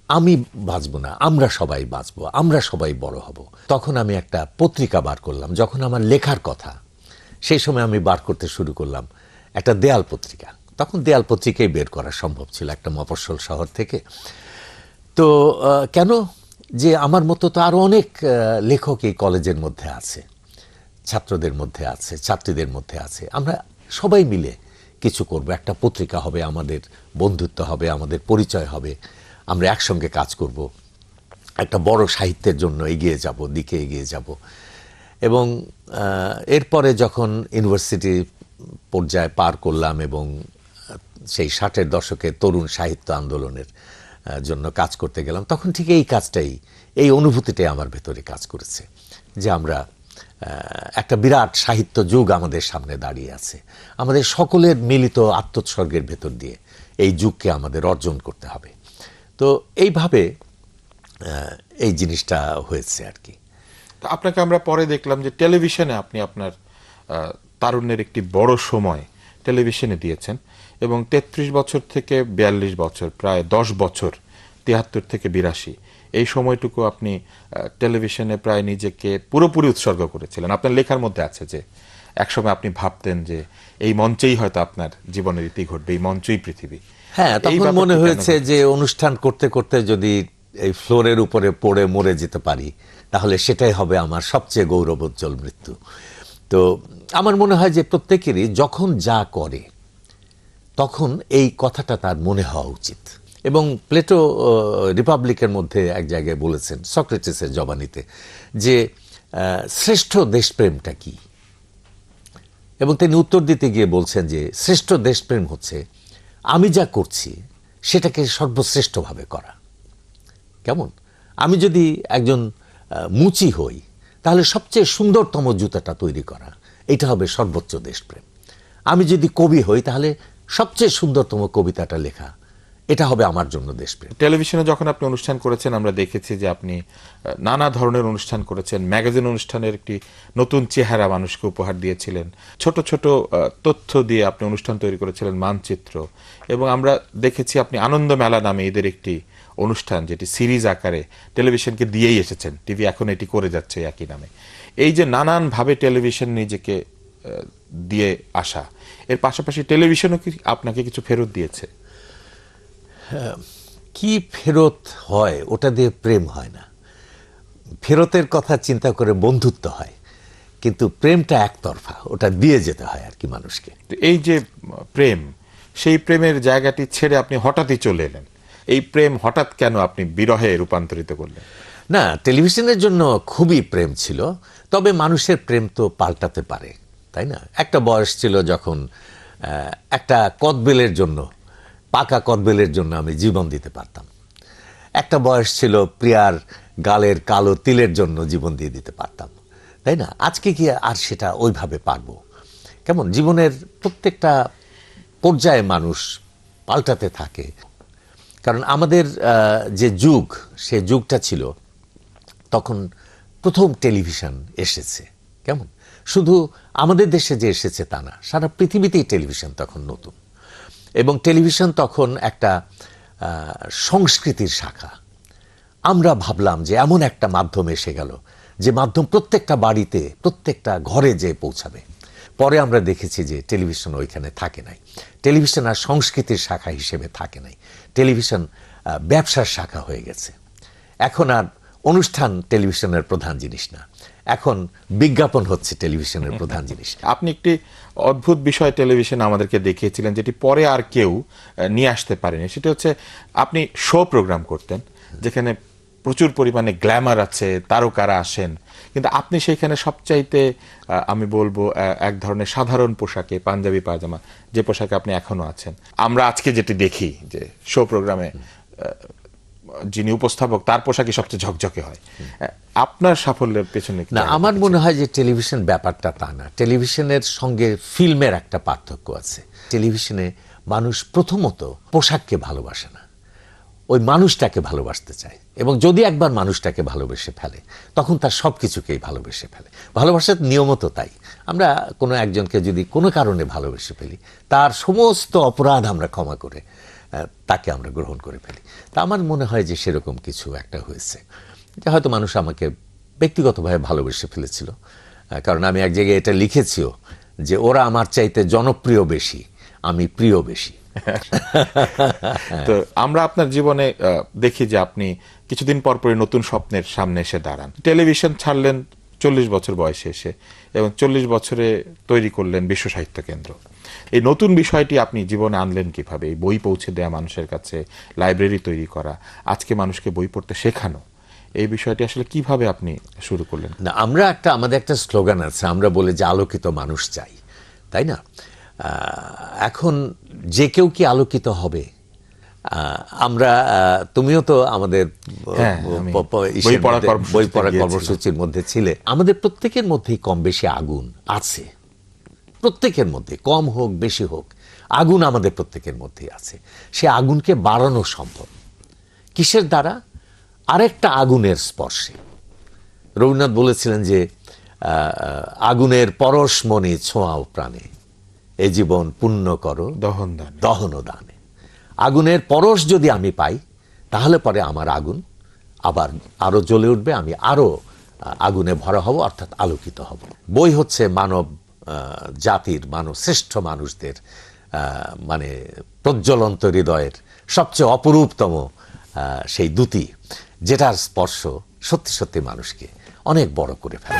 আমি বাঁচব না, আমরা সবাই বাঁচবো, আমরা সবাই বড় হব। তখন আমি একটা পত্রিকা বার করলাম, যখন আমার লেখার কথা, সেই সময় আমি বার করতে শুরু করলাম একটা দেয়াল পত্রিকা। তখন দেয়াল পত্রিকাই বের করা সম্ভব ছিল একটা মফস্বল শহর থেকে। তো কেন, যে আমার মতো তো আরো অনেক লেখক এই কলেজের মধ্যে আছে, ছাত্রদের মধ্যে আছে, ছাত্রীদের মধ্যে আছে, আমরা সবাই মিলে কিছু করব, একটা পত্রিকা হবে, আমাদের বন্ধুত্ব হবে, আমাদের পরিচয় হবে, আমরা একসঙ্গে কাজ করব, একটা বড় সাহিত্যের জন্য দিকে এগিয়ে যাব। এবং এরপরে যখন ইউনিভার্সিটি পর্যায়ে পার করলাম এবং সেই 60-এর দশকে তরুণ সাহিত্য আন্দোলনের জন্য কাজ করতে গেলাম, তখন ঠিক এই কাজটাই, এই অনুভূতিটাই আমার ভেতরে কাজ করেছে যে আমরা একটা বিরাট সাহিত্য যুগ আমাদের সামনে দাঁড়িয়ে আছে, আমাদের সকলের মিলিত আত্মোৎসর্গের ভেতর দিয়ে এই যুগকে আমাদের অর্জন করতে হবে। তো এইভাবে এই জিনিসটা হয়েছে আর কি। আপনাকে আমরা পরে দেখলাম যে টেলিভিশনে আপনি আপনার তারুণ্যের একটি বড় সময় টেলিভিশনে দিয়েছেন, এবং 33 বছর থেকে 42 বছর, প্রায় 10 বছর, 73 থেকে 82, এই সময়টুকু আপনি টেলিভিশনে প্রায় নিজেকে পুরোপুরি উৎসর্গ করেছিলেন। আপনার লেখার মধ্যে আছে যে একসময় আপনি ভাবতেন যে এই মঞ্চেই হয়তো আপনার জীবনের ইতি ঘটবে, এই মঞ্চই পৃথিবী। হ্যাঁ, তখন মনে হয়েছে যে অনুষ্ঠান করতে করতে যদি এই ফ্লোরের উপরে পড়ে মরে যেতে পারি, তাহলে সেটাই হবে আমার সবচেয়ে গৌরবোজ্জ্বল মৃত্যু। তো আমার মনে হয় যে প্রত্যেকেরই যখন যা করে তখন এই কথাটা তার মনে হওয়া উচিত। এবং প্লেটো রিপাবলিকের মধ্যে এক জায়গায় বলেছেন, সক্রেটিসের জবানিতে, যে শ্রেষ্ঠ দেশপ্রেমটা কি, এবং তিনি উত্তর দিতে গিয়ে বলছেন যে শ্রেষ্ঠ দেশপ্রেম হচ্ছে আমি যা করছি সেটাকে সর্বশ্রেষ্ঠভাবে করা। কেমন, আমি যদি একজন মুচি হই, তাহলে সবচেয়ে সুন্দরতম জুতাটা তৈরি করা, এটা হবে সর্বোচ্চ দেশপ্রেম। আমি যদি কবি হই, তাহলে সবচেয়ে সুন্দরতম কবিতাটা লেখা, এটা হবে আমার জন্য দেশপ্রেম। টেলিভিশনে যখন আপনি অনুষ্ঠান করেছেন, আমরা দেখেছি যে আপনি নানা ধরনের অনুষ্ঠান করেছেন, ম্যাগাজিন অনুষ্ঠানের একটি নতুন চেহারা মানুষকে উপহার দিয়েছিলেন, ছোট ছোট তথ্য দিয়ে আপনি অনুষ্ঠান তৈরি করেছিলেন, মানচিত্র। এবং আমরা দেখেছি আপনি আনন্দ মেলা নামে এদের একটি অনুষ্ঠান, যেটি সিরিজ আকারে টেলিভিশনকে দিয়েই এসেছেন, টিভি এখন এটি করে যাচ্ছে একই নামে। এই যে নানানভাবে টেলিভিশন নিজেকে দিয়ে আসা, এর পাশাপাশি টেলিভিশনও কি আপনাকে কিছু ফেরত দিয়েছে? কি ফেরত হয়, ওটা দিয়ে প্রেম হয় না। ফেরতের কথা চিন্তা করে বন্ধুত্ব হয়, কিন্তু প্রেমটা একতরফা, ওটা দিয়ে যেতে হয় আর কি মানুষকে। এই যে প্রেম, সেই প্রেমের জায়গাটি ছেড়ে আপনি হঠাৎই চলে এলেন, এই প্রেম হঠাৎ কেন আপনি বিরহে রূপান্তরিত করলেন? না, টেলিভিশনের জন্য খুবই প্রেম ছিল, তবে মানুষের প্রেম তো পাল্টাতে পারে, তাই না? একটা বয়স ছিল যখন একটা কদবেলের জন্য, পাকা কদবেলের জন্য আমি জীবন দিতে পারতাম। একটা বয়স ছিল প্রিয়ার গালের কালো তিলের জন্য জীবন দিয়ে দিতে পারতাম, তাই না? আজকে কি আর সেটা ওইভাবে পারবো? কেমন, জীবনের প্রত্যেকটা পর্যায়ে মানুষ পাল্টাতে থাকে। কারণ আমাদের যে যুগ, সে যুগটা ছিল তখন প্রথম টেলিভিশন এসেছে। কেমন, শুধু আমাদের দেশে যে এসেছে তা না, সারা পৃথিবীতেই টেলিভিশন তখন নতুন। এবং টেলিভিশন তখন একটা সংস্কৃতির শাখা। আমরা ভাবলাম যে এমন একটা মাধ্যম এসে গেল, যে মাধ্যম প্রত্যেকটা বাড়িতে, প্রত্যেকটা ঘরে যেয়ে পৌঁছাবে। পরে আমরা দেখেছি যে টেলিভিশন ওইখানে থাকে নাই। টেলিভিশন আর সংস্কৃতির শাখা হিসেবে থাকে নাই। টেলিভিশন ব্যবসার শাখা হয়ে গেছে। এখন আর অনুষ্ঠান টেলিভিশনের প্রধান জিনিস না, এখন বিজ্ঞাপন হচ্ছে টেলিভিশনের প্রধান জিনিস। আপনি একটি অদ্ভুত বিষয় টেলিভিশনে আমাদেরকে দেখিয়েছিলেন, যেটি পরে আর কেউ নিয়ে আসতে পারেনি। সেটা হচ্ছে আপনি শো প্রোগ্রাম করতেন যেখানে প্রচুর পরিমাণে গ্ল্যামার আছে, তারকারা আসেন, কিন্তু আপনি সেইখানে সবচাইতে আমি বলবো এক ধরনের সাধারণ পোশাকে, পাঞ্জাবি পায়জামা, যে পোশাকে আপনি এখনো আছেন। আমরা আজকে যেটি দেখি যে শো প্রোগ্রামে যিনি উপস্থাপক তার পোশাকই সবচেয়ে ঝকঝকে হয়। আপনার সাফল্যের পেছনে না, আমার মনে হয় যে টেলিভিশন ব্যাপারটা তা না। টেলিভিশনের সঙ্গে ফিল্মের একটা পার্থক্য আছে। টেলিভিশনে মানুষ প্রথমত পোশাককে ভালোবাসে না, ওই মানুষটাকে ভালোবাসতে চায়, এবং যদি একবার মানুষটাকে ভালোবেসে ফেলে তখন তার সব কিছুকেই ভালোবেসে ফেলে। ভালোবাসার নিয়মত তাই। আমরা কোনো একজনকে যদি কোনো কারণে ভালোবেসে ফেলি, তার সমস্ত অপরাধ আমরা ক্ষমা করে তাকে আমরা গ্রহণ করে ফেলি। তা আমার মনে হয় যে সেরকম কিছু একটা হয়েছে, যে হয়তো মানুষ আমাকে ব্যক্তিগতভাবে ভালোবেসে ফেলেছিল, কারণ আমি এক জায়গায় এটা লিখেছিও যে ওরা আমার চাইতে জনপ্রিয় বেশি, আমি প্রিয় বেশি। তো আমরা আপনার জীবনে দেখি যে আপনি কিছুদিন পর পরই নতুন স্বপ্নের সামনে এসে দাঁড়ান। টেলিভিশন ছাড়লেন 40 বছর বয়সে এসে, এবং 40 বছরে তৈরি করলেন বিশ্ব সাহিত্য কেন্দ্র। এই নতুন বিষয়টি আপনি জীবনে আনলেন কিভাবে? এই বই পৌঁছে দেয়া মানুষের কাছে, লাইব্রেরি তৈরি করা, আজকে মানুষকে বই পড়তে শেখানো, এই বিষয়টি আসলে কিভাবে আপনি শুরু করলেন? না, আমাদের একটা স্লোগান আছে, আমরা বলি যে আলোকিত মানুষ চাই, তাই না? এখন যে কেউ কি আলোকিত হবে? আমরা, তুমিও তো আমাদের বই পড়া কর্মসূচির মধ্যে ছিলে। আমাদের প্রত্যেকের মধ্যেই কম বেশি আগুন আছে, প্রত্যেকের মধ্যে, কম হোক বেশি হোক, আগুন আমাদের প্রত্যেকের মধ্যেই আছে। সে আগুনকে বাড়ানো সম্ভব কিসের দ্বারা? আরেকটা আগুনের স্পর্শে। রবীন্দ্রনাথ বলেছিলেন যে আগুনের পরশ মনে ছোঁয়াও প্রাণে, এ জীবন পুণ্য করো দহন দানে। আগুনের পরশ যদি আমি পাই, তাহলে পরে আমার আগুন আবার আরো জ্বলে উঠবে, আমি আরো আগুনে ভরা হব, অর্থাৎ আলোকিত হব। বই হচ্ছে মানব জাতির, শ্রেষ্ঠ মানুষদের মানে প্রজ্বলন্ত হৃদয়ের সবচেয়ে অপরূপতম সেই দ্যুতি, যেটার স্পর্শ সত্যি সত্যি মানুষকে অনেক বড় করে ফেলে।